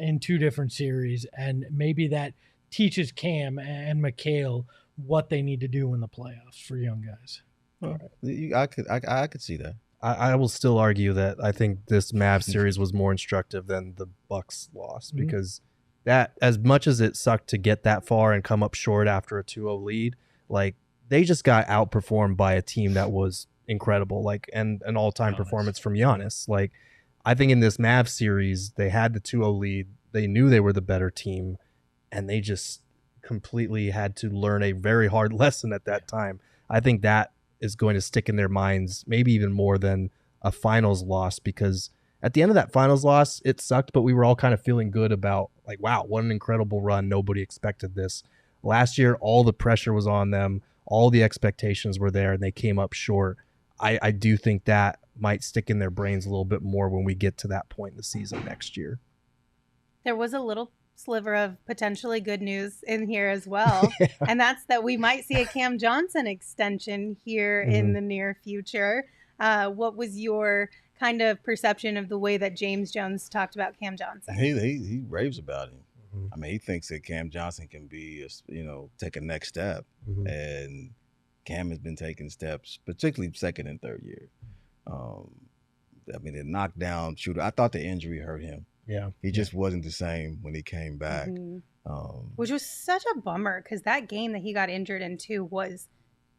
in 2 different series, and maybe that teaches Cam and Mikal what they need to do in the playoffs for young guys. I could see that. I will still argue that I think this Mavs series was more instructive than the Bucks loss because that, as much as it sucked to get that far and come up short after a 2-0 lead, like they just got outperformed by a team that was incredible, like, and an all-time performance from Giannis. Like, I think in this Mavs series, they had the 2-0 lead. They knew they were the better team, and they just completely had to learn a very hard lesson at that time. I think that is going to stick in their minds, maybe even more than a finals loss, because at the end of that finals loss, it sucked, but we were all kind of feeling good about, like, wow, what an incredible run. Nobody expected this. Last year, all the pressure was on them. All the expectations were there, and they came up short. I do think that might stick in their brains a little bit more when we get to that point in the season next year. There was a little sliver of potentially good news in here as well, and that's that we might see a Cam Johnson extension here in the near future. What was your kind of perception of the way that James Jones talked about Cam Johnson? He raves about him. I mean, he thinks that Cam Johnson can be, take a next step, and Cam has been taking steps, particularly second and third year. I mean, the knockdown shooter. I thought the injury hurt him. Yeah, he just wasn't the same when he came back, which was such a bummer because that game that he got injured in too was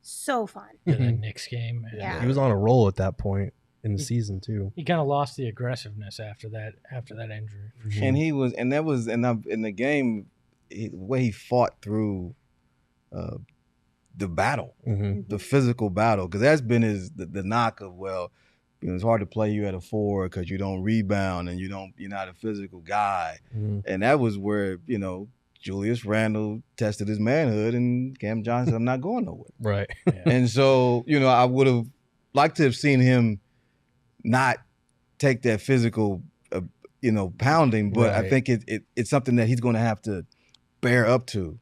so fun. The Knicks game. Yeah, he was on a roll at that point in the season too. He kind of lost the aggressiveness after that injury. And he was, and that was, and in the game, the way he fought through the battle, Mm-hmm. the physical battle, because that's been the knock of, well, it's hard to play you at a 4 because you don't rebound and you're not a physical guy. Mm-hmm. And that was where, Julius Randle tested his manhood, and Cam Johnson, I'm not going nowhere. Right. And so, I would have liked to have seen him not take that physical, pounding, but I think it's something that he's going to have to bear up to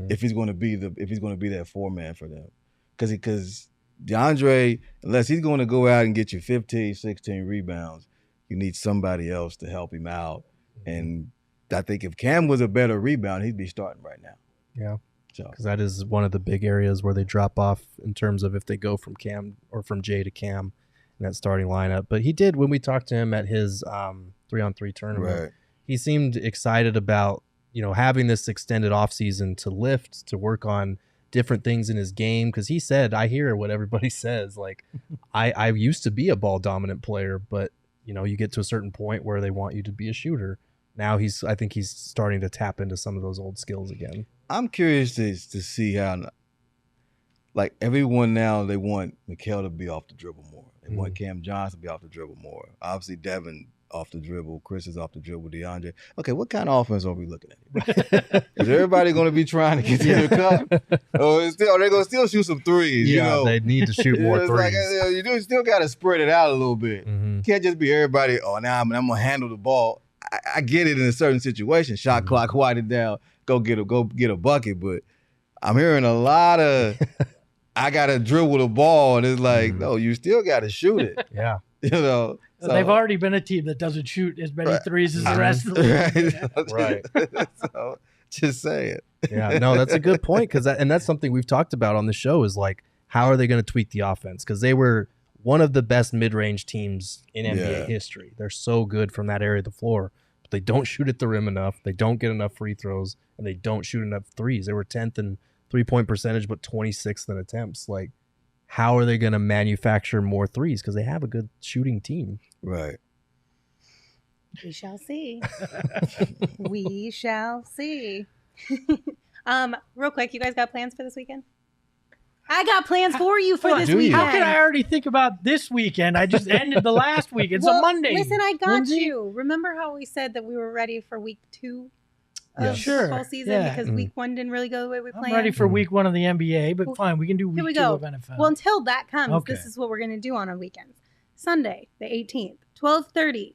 if he's going to be that 4-man for them. Because DeAndre, unless he's going to go out and get you 15, 16 rebounds, you need somebody else to help him out. And I think if Cam was a better rebounder, he'd be starting right now. Yeah. So Because that is one of the big areas where they drop off in terms of if they go from Cam or from Jay to Cam in that starting lineup. But he did, when we talked to him at his 3-on-3 tournament, right. he seemed excited about, having this extended offseason to lift, to work on different things in his game. Because he said, I hear what everybody says. Like, I used to be a ball dominant player, but, you get to a certain point where they want you to be a shooter. Now I think he's starting to tap into some of those old skills again. I'm curious to see how, like, everyone now, they want Mikal to be off the dribble more. They want Cam Johnson to be off the dribble more. Obviously, Devin off the dribble. Chris is off the dribble. DeAndre. Okay, what kind of offense are we looking at? Is everybody going to be trying to get to the cup? Or are they going to still shoot some threes? Yeah, they need to shoot more it's threes. Like, you still got to spread it out a little bit. Mm-hmm. You can't just be everybody, now I'm going to handle the ball. I get it in a certain situation. Shot clock, wind it down, go get a bucket. But I'm hearing a lot of, I got to dribble the ball. And it's like, no, you still got to shoot it. Yeah. So they've already been a team that doesn't shoot as many threes as the rest of the league. Right. So, just say it. Yeah, no, that's a good point. And that's something we've talked about on the show is like, how are they going to tweak the offense? Because they were one of the best mid-range teams in NBA history. They're so good from that area of the floor, but they don't shoot at the rim enough. They don't get enough free throws, and they don't shoot enough threes. They were 10th in three-point percentage, but 26th in attempts. Like, how are they going to manufacture more threes? Because they have a good shooting team. Right. We shall see. We shall see. Real quick, you guys got plans for this weekend? I got plans for you for this weekend. How can I already think about this weekend? I just ended the last week. It's a Monday. Listen, I got Lindsay? you. Remember how we said that we were ready for week 2 of Sure. fall season Yeah. because week 1 didn't really go the way we planned? I'm ready for week 1 of the NBA, but fine, we can do Here week we 2 go. of NFL. Well, until that comes, Okay. this is what we're going to do on our weekends. Sunday, the 18th, 12:30,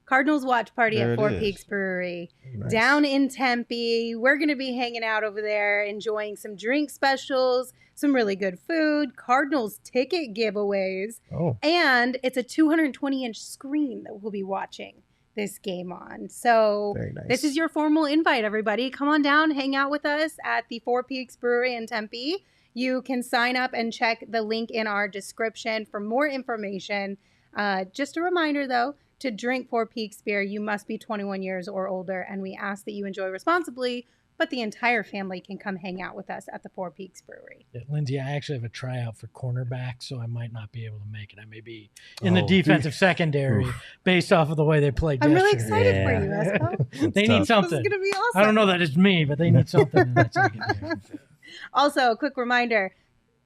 Cardinals watch party There at it Four is. Peaks Brewery. Nice. Down in Tempe. We're going to be hanging out over there, enjoying some drink specials, some really good food, Cardinals ticket giveaways, Oh, and it's a 220-inch screen that we'll be watching this game on. So very nice. this is your formal invite, everybody. Come on down, hang out with us at the Four Peaks Brewery in Tempe. You can sign up and check the link in our description for more information. Just a reminder, though, to drink Four Peaks beer, you must be 21 years or older, and we ask that you enjoy responsibly, but the entire family can come hang out with us at the Four Peaks Brewery. Yeah, Lindsay, I actually have a tryout for cornerback, so I might not be able to make it. I may be in the defensive secondary based off of the way they played I'm really yesterday. excited for you, Espo. They tough. need something. This is going to be awesome. I don't know that it's me, but they need something in that secondary. Also, a quick reminder.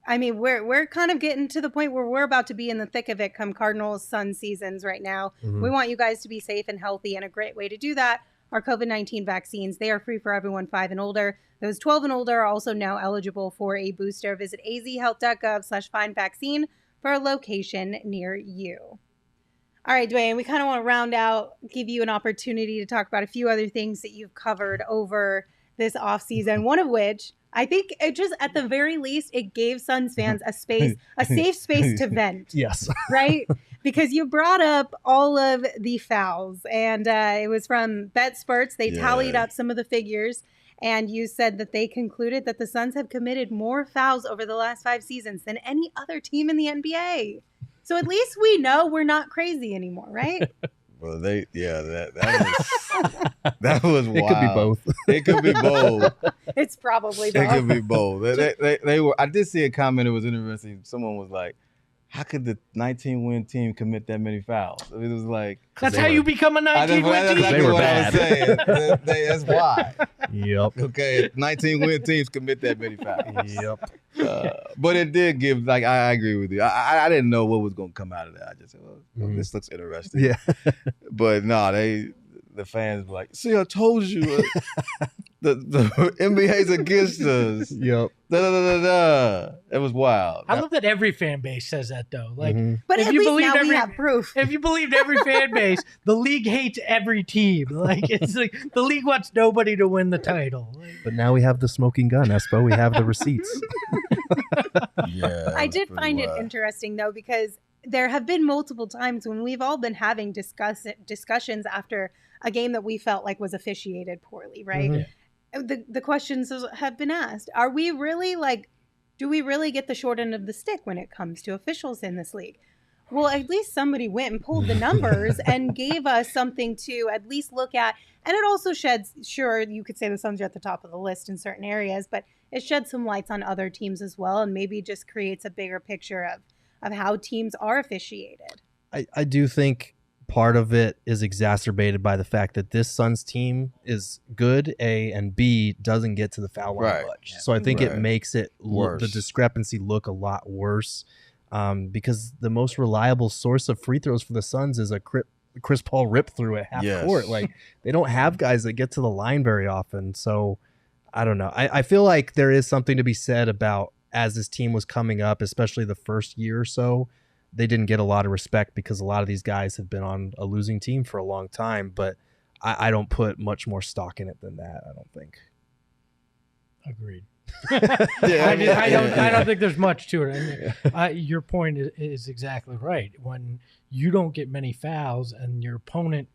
I mean, we're kind of getting to the point where we're about to be in the thick of it come Cardinals Sun seasons right now. Mhm. We want you guys to be safe and healthy, and a great way to do that are COVID-19 vaccines. They are free for everyone 5 and older. Those 12 and older are also now eligible for a booster. Visit azhealth.gov/find-vaccine for a location near you. All right, Dwayne, we kind of want to round out, give you an opportunity to talk about a few other things that you've covered over this offseason, one of which I think it just, at the very least, it gave Suns fans a safe space to vent, Yes. right? Because you brought up all of the fouls, and it was from BetSperts. They tallied up some of the figures, and you said that they concluded that the Suns have committed more fouls over the last 5 seasons than any other team in the NBA. So at least we know we're not crazy anymore, right? Well, that was wild. It could be both. It could be both. It's probably It could both. be both. They were. I did see a comment. It was interesting. Someone was like, how could the 19-win team commit that many fouls? I mean, it was like That's how you become a 19-win team. Exactly They were what bad. I was saying. That's why. Yep. Okay, 19-win teams commit that many fouls. Yep. But it did give, like, I agree with you. I didn't know what was going to come out of that. I just said, well, this looks interesting. Yeah. But no, the fans were like, see, I told you, the NBA's against us. Yep. It was wild. I love that every fan base says that, though. Like, But if at you least believed now we every- have proof. if you believed every fan base, the league hates every team. Like, it's like the league wants nobody to win the title. Like, But now we have the smoking gun, Espo. We have the receipts. Yeah, I did find it interesting though, because there have been multiple times when we've all been having discussions after a game that we felt like was officiated poorly, right? The questions have been asked. Are we really do we really get the short end of the stick when it comes to officials in this league? Well, at least somebody went and pulled the numbers and gave us something to at least look at. And it also sheds, sure, you could say the Suns are at the top of the list in certain areas, but it sheds some lights on other teams as well, and maybe just creates a bigger picture of how teams are officiated. I do think part of it is exacerbated by the fact that this Suns team is good, A, and B, doesn't get to the foul line Right. much. So I think it Right. makes it Worse. the discrepancy look a lot worse because the most reliable source of free throws for the Suns is a Chris Paul rip through at half Yes. court. Like, they don't have guys that get to the line very often. So I don't know. I feel like there is something to be said about as this team was coming up, especially the first year or so, they didn't get a lot of respect because a lot of these guys have been on a losing team for a long time. But I don't put much more stock in it than that, I don't think. agreed. Yeah, I don't think there's much to it. I mean, your point is exactly right. When you don't get many fouls and your opponent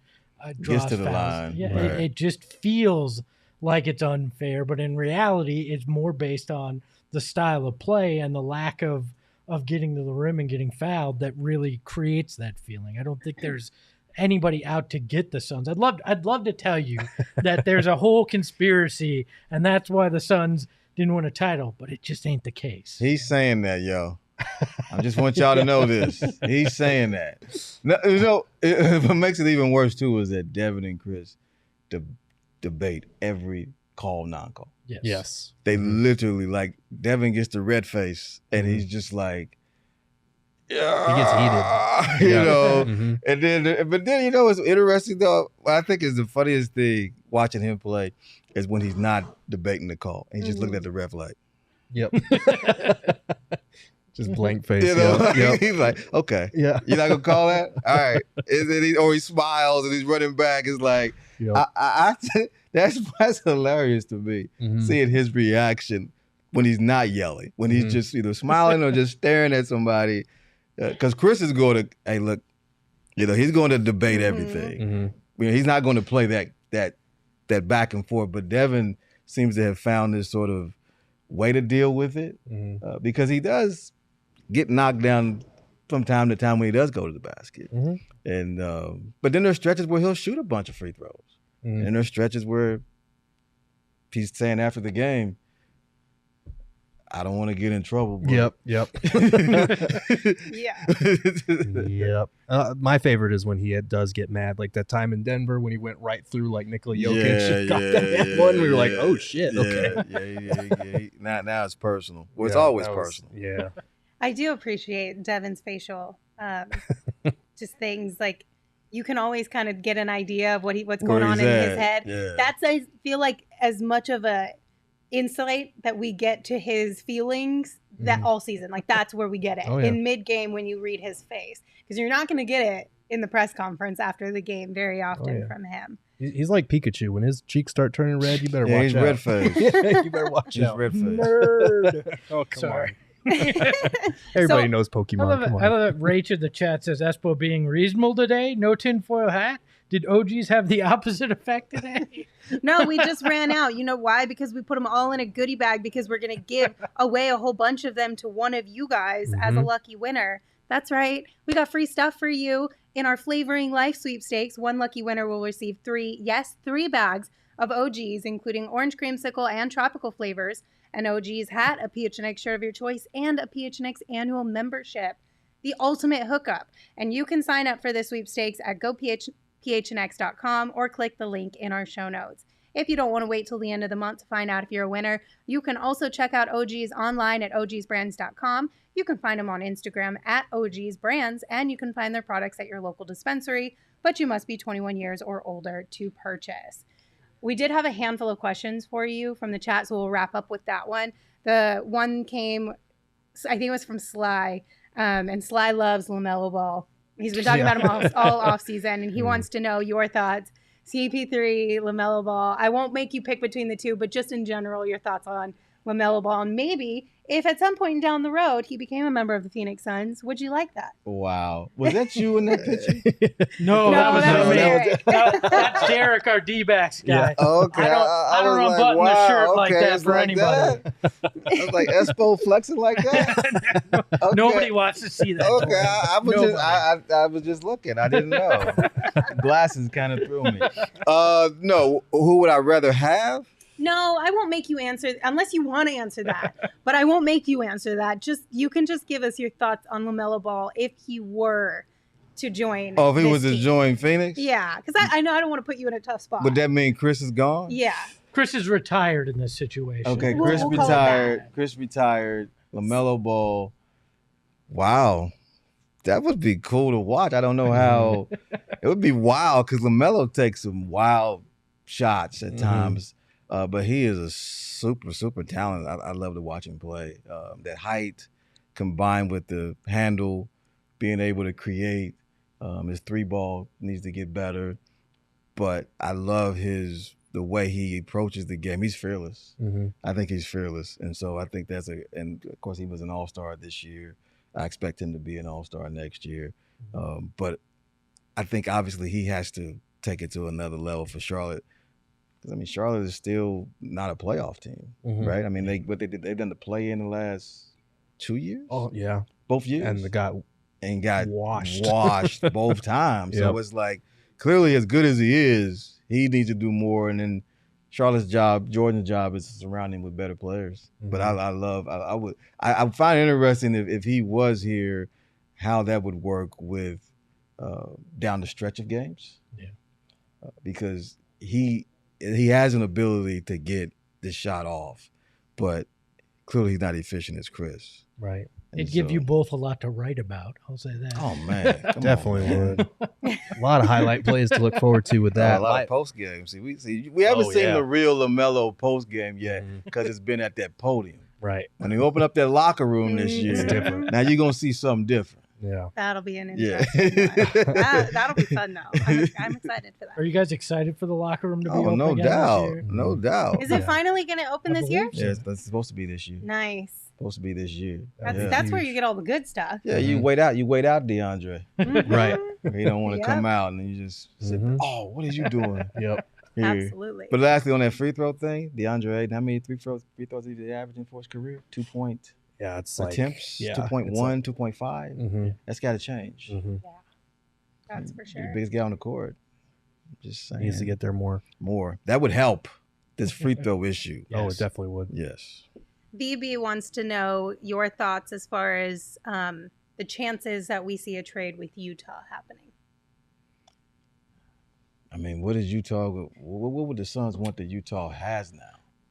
draws to the fouls, line, yeah, right. it just feels like it's unfair. But in reality, it's more based on the style of play and the lack of getting to the rim and getting fouled that really creates that feeling. I don't think there's anybody out to get the Suns. I'd love to tell you that there's a whole conspiracy and that's why the Suns didn't win a title, but it just ain't the case. He's saying that, yo. I just want y'all to know this. He's saying that. No, what makes it even worse too is that Devin and Chris debate every call, non-call. Yes. They literally, like, Devin gets the red face and he's just like, yeah, He gets heated. you know. Mhm. And then, but then, what's interesting though? What I think is the funniest thing watching him play is when he's not debating the call. He's just looking at the ref like, Yep. Just blank face. you know, Yep. Yep. he's like, okay, Yeah. you're not gonna call that? All right. Or he smiles and he's running back. It's like, Yep. that's hilarious to me. Mhm. Seeing his reaction when he's not yelling, when he's just either smiling or just staring at somebody. Because Chris is going to, hey, look, he's going to debate everything. Mhm. He's not going to play that back and forth. But Devin seems to have found this sort of way to deal with it Mhm. because he does get knocked down from time to time when he does go to the basket. Mhm. And but then there's stretches where he'll shoot a bunch of free throws. Mhm. And there's stretches where he's saying after the game, I don't want to get in trouble. But Yep. Yep. Yeah. Yep. My favorite is when he does get mad, like that time in Denver when he went right through like Nikola Jokic and got that one. We were like, oh shit. Okay. Yeah. Now it's personal. Well, it's Yeah, always that was- personal. Yeah. I do appreciate Devin's facial, just things like you can always kind of get an idea of what's going Where on he's in at. his head. Yeah. That's, I feel like, as much of a insight that we get to his feelings that all season. Like that's where we get it Oh, yeah. in mid game when you read his face, because you're not going to get it in the press conference after the game very often yeah. from him. He's like Pikachu. When his cheeks start turning red, you better Yeah, watch he's out. red face. Yeah, you better watch He's out. red face. Nerd. Oh, come Sorry. Everybody So- knows I Pokemon. love, Come on. I love that Rach in the chat says Espo being reasonable today. No tinfoil hat. Did OGs have the opposite effect today? No, we just ran out. You know why? Because we put them all in a goodie bag because we're going to give away a whole bunch of them to one of you guys as a lucky winner. That's right. We got free stuff for you in our Flavoring Life sweepstakes. One lucky winner will receive three bags of OGs, including orange creamsicle and tropical flavors, an OG's hat, a PHNX shirt of your choice, and a PHNX annual membership. the ultimate hookup. And you can sign up for the sweepstakes at gophnx.com or click the link in our show notes. If you don't want to wait till the end of the month to find out if you're a winner, you can also check out OGs online at ogsbrands.com. You can find them on Instagram at ogsbrands, and you can find their products at your local dispensary, but you must be 21 years or older to purchase. We did have a handful of questions for you from the chat, so we'll wrap up with that one. The one came, I think it was from Sly, and Sly loves LaMelo Ball. He's been talking about him all off season, and he wants to know your thoughts. CP3, LaMelo Ball. I won't make you pick between the two, but just in general, your thoughts on LaMelo Ball. And maybe if at some point down the road he became a member of the Phoenix Suns, would you like that? Wow. Was that you in that picture? No, that was that was me. Derek. That's Derek, our D-backs guy. Okay. I don't was unbutton like, the shirt wow, like okay, that it's for like anybody. that? I was like, Espo flexing like that? Okay. Nobody wants to see that. Okay, I was just looking. I didn't know. Glasses kind of threw me. No, who would I rather have? No, I won't make you answer unless you want to answer that. But I won't make you answer that. You can just give us your thoughts on LaMelo Ball if he were to join. Oh, if he this was to team. join Phoenix? Yeah, because I know I don't want to put you in a tough spot. Would that mean Chris is gone? Yeah. Chris is retired in this situation. Okay, We'll Chris call it retired. that. Chris retired. LaMelo Ball. Wow. That would be cool to watch. I don't know how. It would be wild because LaMelo takes some wild shots at times. But he is a super, super talent. I love to watch him play. That height combined with the handle, being able to create. His three ball needs to get better. But I love the way he approaches the game. He's fearless. I think he's fearless. And so I think and of course he was an all-star this year. I expect him to be an all-star next year. But I think obviously he has to take it to another level for Charlotte. Because, I mean, Charlotte is still not a playoff team, right? I mean, they've done the play in the last 2 years? Oh, yeah. Both years? And got washed both times. Yep. So it's like, clearly as good as he is, he needs to do more. And then Charlotte's job, Jordan's job is to surround him with better players. But I would find it interesting if he was here, how that would work with down the stretch of games. Yeah. Because he has an ability to get the shot off, but clearly he's not efficient as Chris. Right. It'd give you both a lot to write about. I'll say that. Oh, man. Come Definitely on, man. would. A lot of highlight plays to look forward to with that. A lot of post games. We haven't seen the real LaMelo post game yet because it's been at that podium. Right. When they open up that locker room this year, It's different. Now you're gonna see something different. Yeah. That'll be an Yeah. interesting one. That'll be fun, though. I'm excited for that. Are you guys excited for the locker room to be Oh, open no again doubt, this year? no doubt. Is it finally going to open I this year? believe so. Yes, that's supposed to be this year. Nice. Supposed to be this year. That's where you get all the good stuff. Yeah, you wait out, DeAndre. Right. He don't want to Yep. come out, and then you just sit. Oh, what is you doing? Yep. Here. Absolutely. But lastly, on that free throw thing, DeAndre Ayton, how many free throws is he averaging for his career? 2 point Yeah, it's attempts, yeah, 2.1, 2.5. That's got to change. That's for He's sure. the biggest guy on the court. Just saying. Needs to get there more. That would help this free throw issue. Oh, Yes. it definitely would. Yes. VB wants to know your thoughts as far as the chances that we see a trade with Utah happening. I mean, what is Utah? What would the Suns want that Utah has now?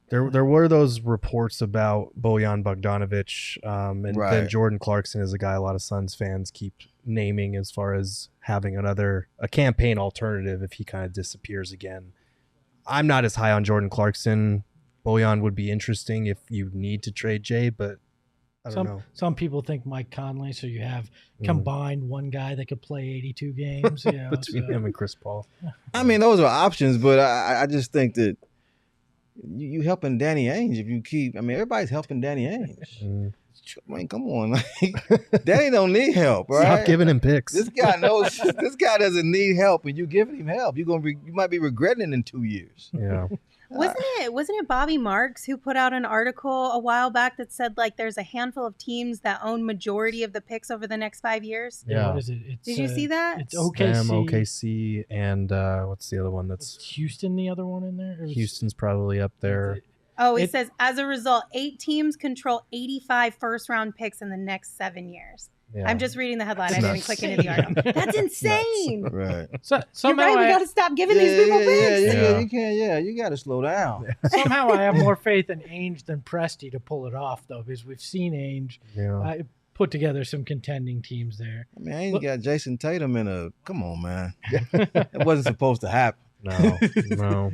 There were those reports about Bojan Bogdanovic, and then Jordan Clarkson is a guy a lot of Suns fans keep naming as far as having a campaign alternative if he kind of disappears again. I'm not as high on Jordan Clarkson. Bojan would be interesting if you need to trade Jay, but I don't know. Some people think Mike Conley, so you have combined one guy that could play 82 games. You know, Between him and Chris Paul. I mean, those are options, but I just think that you helping Danny Ainge if you keep. I mean, everybody's helping Danny Ainge. I mean, come on, like, Danny don't need help, right? Stop giving him picks. This guy knows. This guy doesn't need help, and you giving him help. You might be regretting it in 2 years. Yeah. Wasn't it Bobby Marks who put out an article a while back that said like there's a handful of teams that own majority of the picks over the next 5 years? Yeah. What is it? It's, Did you see that? It's OKC. OKC, and what's the other one? Is That's Houston the other one in there? Or is- Houston's probably up there. Oh, it says as a result, 8 teams control 85 first-round picks in the next 7 years. Yeah. I'm just reading the headline. I That's didn't nuts. click into the article. That's insane. Right. So, You're somehow right. We I, got to stop giving these people picks. Yeah. You can't. Yeah, you got to slow down. somehow I have more faith in Ainge than Presti to pull it off, though, because we've seen Ainge Yeah. put together some contending teams there. I mean, I ain't got Jason Tatum in a. Come on, man. It wasn't supposed to happen. No.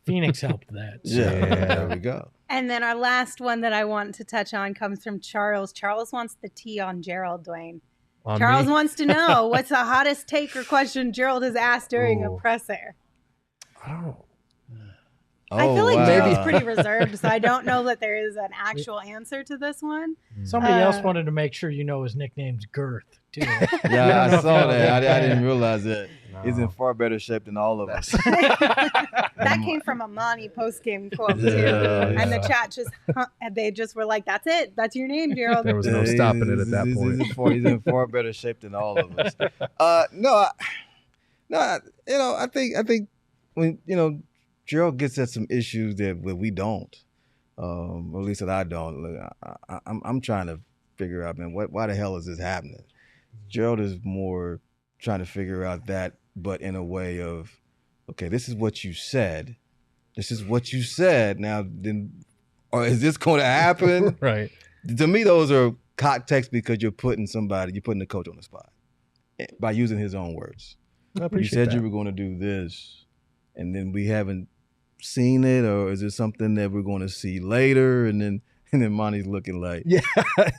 Phoenix helped that. So. There we go. And then our last one that I want to touch on comes from Charles. Charles wants the tea on Gerald, Dwayne. On Charles me? wants to know what's the hottest take or question Gerald has asked during a Ooh. presser. I don't know. I feel like wow. Gerald's pretty reserved, so I don't know that there is an actual answer to this one. Somebody else wanted to make sure you know his nickname's Girth, too. Yeah, I know saw if that. you I didn't realize that. No. He's in far better shape than all of us. That came from a Monty post-game quote, too. Yeah. And the chat they just were like, that's it. That's your name, Gerald. There was no stopping it at that point. He's in far better shape than all of us. I think when Gerald gets at some issues that we don't, or at least that I don't. Look, I'm trying to figure out, man, why the hell is this happening? Gerald is more trying to figure out that, but in a way of, okay, this is what you said. This is what you said. Now, then, or is this going to happen? Right. To me, those are hot texts because you're putting the coach on the spot by using his own words. I You appreciate said that. you were going to do this, and then we haven't seen it, or is it something that we're going to see later? And then Monty's looking like, Yeah,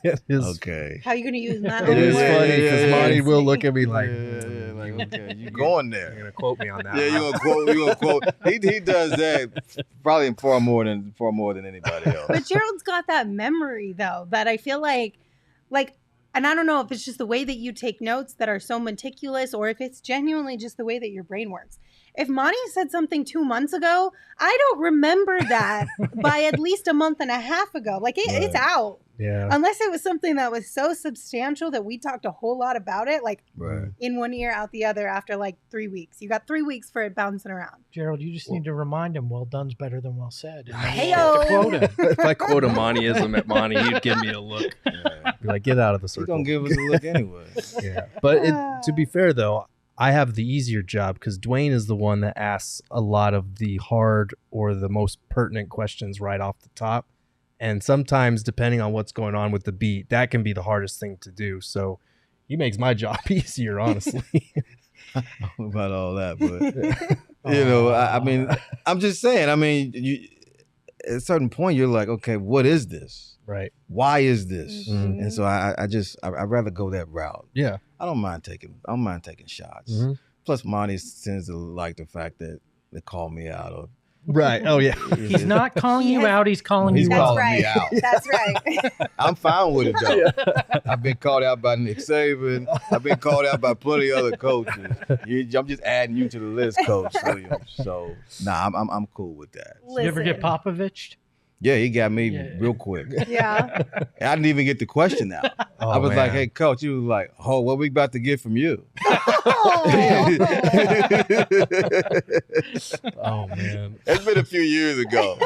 it is. okay. How are you going to use my It own is words? funny because yeah, Monty yeah. will look at me like, okay, you going You're there? gonna quote me on that. Yeah, you gonna quote. He does that probably far more than anybody else. But Gerald's got that memory, though, that I feel like, and I don't know if it's just the way that you take notes that are so meticulous or if it's genuinely just the way that your brain works. If Monty said something 2 months ago, I don't remember that by at least a month and a half ago. Like, it's Right. out. Yeah. Unless it was something that was so substantial that we talked a whole lot about it, like Right. in one ear, out the other after like 3 weeks. You got 3 weeks for it bouncing around. Gerald, you just need to remind him, well done's better than well said. And then Hey-o. you have to quote him. If I quote a Montyism at Monty, he'd give me a look. Yeah. Be like, get out of the He's circle. gonna give us a look anyway. Yeah. But to be fair, though, I have the easier job because Dwayne is the one that asks a lot of the hard or the most pertinent questions right off the top. And sometimes, depending on what's going on with the beat, that can be the hardest thing to do. So he makes my job easier, honestly. I don't know about all that, but I mean, I'm just saying. I mean, at a certain point, you're like, okay, what is this? Right. Why is this? Mhm. And so I'd rather go that route. Yeah. I don't mind taking shots. Mhm. Plus, Monty tends to like the fact that they call me out of. Right. Oh, yeah. He's not calling He you has- out, he's calling He's you That's out. calling me right. out. That's right. I'm fine with it though. I've been called out by Nick Saban. I've been called out by plenty of other coaches. I'm just adding you to the list, Coach Williams. So I'm cool with that. You ever get Listen. Popovic'd? Yeah, he got me Yeah. real quick. Yeah. I didn't even get the question out. Oh, I was like, man. "Hey, Coach," he was like, "Oh, what we about to get from you?" Oh, man. It's been a few years ago.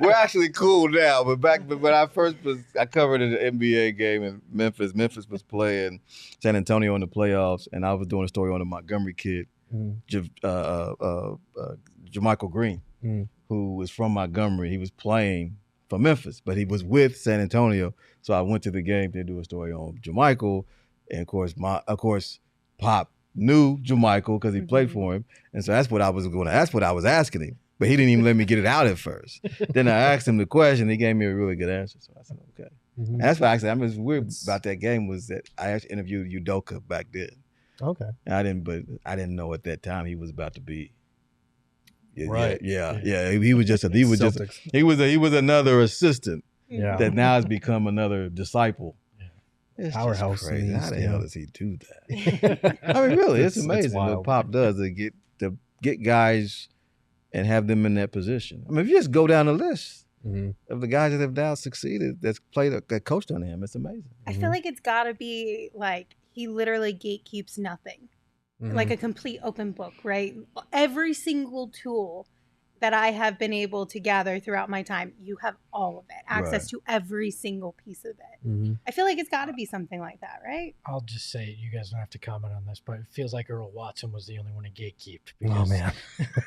We're actually cool now, but when I covered an NBA game in Memphis. Memphis was playing San Antonio in the playoffs, and I was doing a story on the Montgomery kid, Mm. Jermichael Green, Mm. who was from Montgomery. He was playing for Memphis, but he was with San Antonio. So I went to the game to do a story on Jermichael, and of course, Pop knew Jermichael because he played for him, and so that's what I was asking him. But he didn't even let me get it out at first. Then I asked him the question. He gave me a really good answer. So I said, okay. Mhm. And that's why actually I'm just weird about that game was that I actually interviewed Udoka back then. Okay. And I didn't know at that time he was about to be. Right. Yeah. He was Celtics. another assistant Yeah. that now has become another disciple. It's Powerhouse just crazy. in the How the East, hell yeah. does he do that? I mean, really, it's It's amazing wild. what Pop does to get guys and have them in that position. I mean, if you just go down the list Mhm. of the guys that have now succeeded, that coached under him, it's amazing. I feel like it's got to be like he literally gatekeeps nothing. Mhm. Like a complete open book, right? Every single tool that I have been able to gather throughout my time, you have all of it, access Right. to every single piece of it. Mm-hmm. I feel like it's got to be something like that, right? I'll just say, you guys don't have to comment on this, but it feels like Earl Watson was the only one to gatekeep. Oh man,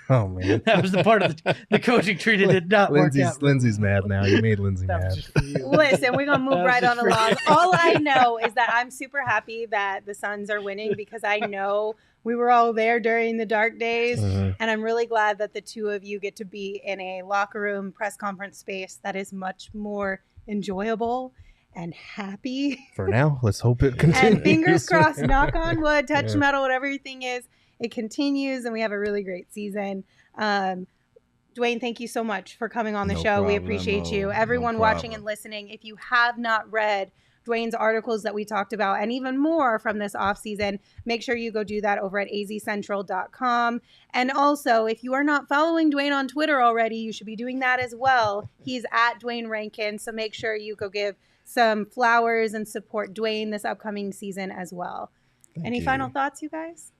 oh man. That was the part of the coaching tree that did not work out. Lindsay's mad now. You made Lindsay That was mad. just for you. Listen, we're going to That move was right just on for along. you. All I know is that I'm super happy that the Suns are winning because I know we were all there during the dark days. Mhm. And I'm really glad that the two of you get to be in a locker room press conference space that is much more enjoyable and happy. For now, let's hope it continues. And fingers crossed, knock on wood, touch Yeah. metal, whatever your thing is, it continues and we have a really great season. Dwayne, thank you so much for coming on the No show. We problem, appreciate no- you. no Everyone watching problem. and listening, if you have not read Dwayne's articles that we talked about and even more from this offseason, make sure you go do that over at azcentral.com. And also, if you are not following Dwayne on Twitter already, you should be doing that as well. He's at Dwayne Rankin, so make sure you go give some flowers and support Dwayne this upcoming season as well. Thank Any you. final thoughts, you guys?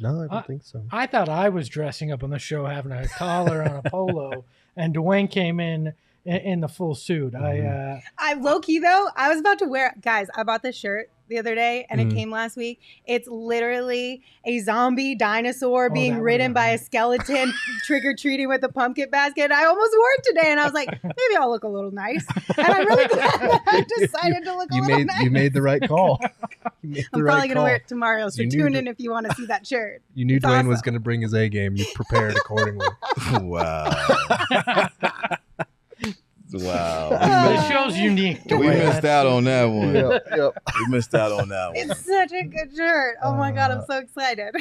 No, I don't think so. I thought I was dressing up on the show, having a collar on a polo, and Dwayne came in the full suit. I low key though, I was about to wear, guys, I bought this shirt the other day and it Mhm. came last week. It's literally a zombie dinosaur Oh, being that ridden one, by yeah. a skeleton trick or treating with a pumpkin basket. I almost wore it today and I was like, maybe I'll look a little nice. And I'm really glad that I decided to look a You little made nice. you made the right call. You made the I'm right probably going to call. wear it tomorrow. So You tune knew in if you want to see that shirt. You knew It's Dwayne was awesome. going to bring his A game. You prepared accordingly. Wow. Wow. the show's unique. We Dwayne. missed out on that one. Yep. We missed out on that one. It's such a good shirt. Oh my God, I'm so excited.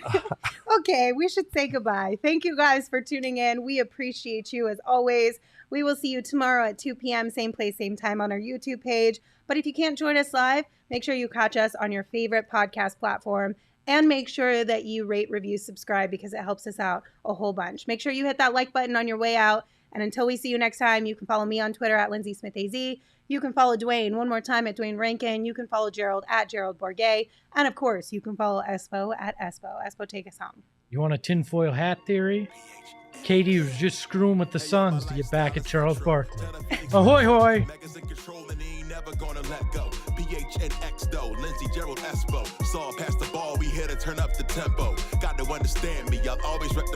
Okay, we should say goodbye. Thank you guys for tuning in. We appreciate you as always. We will see you tomorrow at 2 p.m., same place, same time on our YouTube page. But if you can't join us live, make sure you catch us on your favorite podcast platform and make sure that you rate, review, subscribe because it helps us out a whole bunch. Make sure you hit that like button on your way out. And until we see you next time, you can follow me on Twitter at Lindsay Smith AZ. You can follow Dwayne one more time at Dwayne Rankin. You can follow Gerald at Gerald Bourget. And of course, you can follow Espo at Espo. Espo, take us home. You want a tinfoil hat theory? Katie was just screwing with the Suns to get back at Charles Barkley. Ahoy, hoy! Megas in control and he ain't never gonna let go. PHNX though, Lindsey, Gerald, Espo. Saw past the ball, we here to turn up the tempo. Got to understand me, I'll always rep the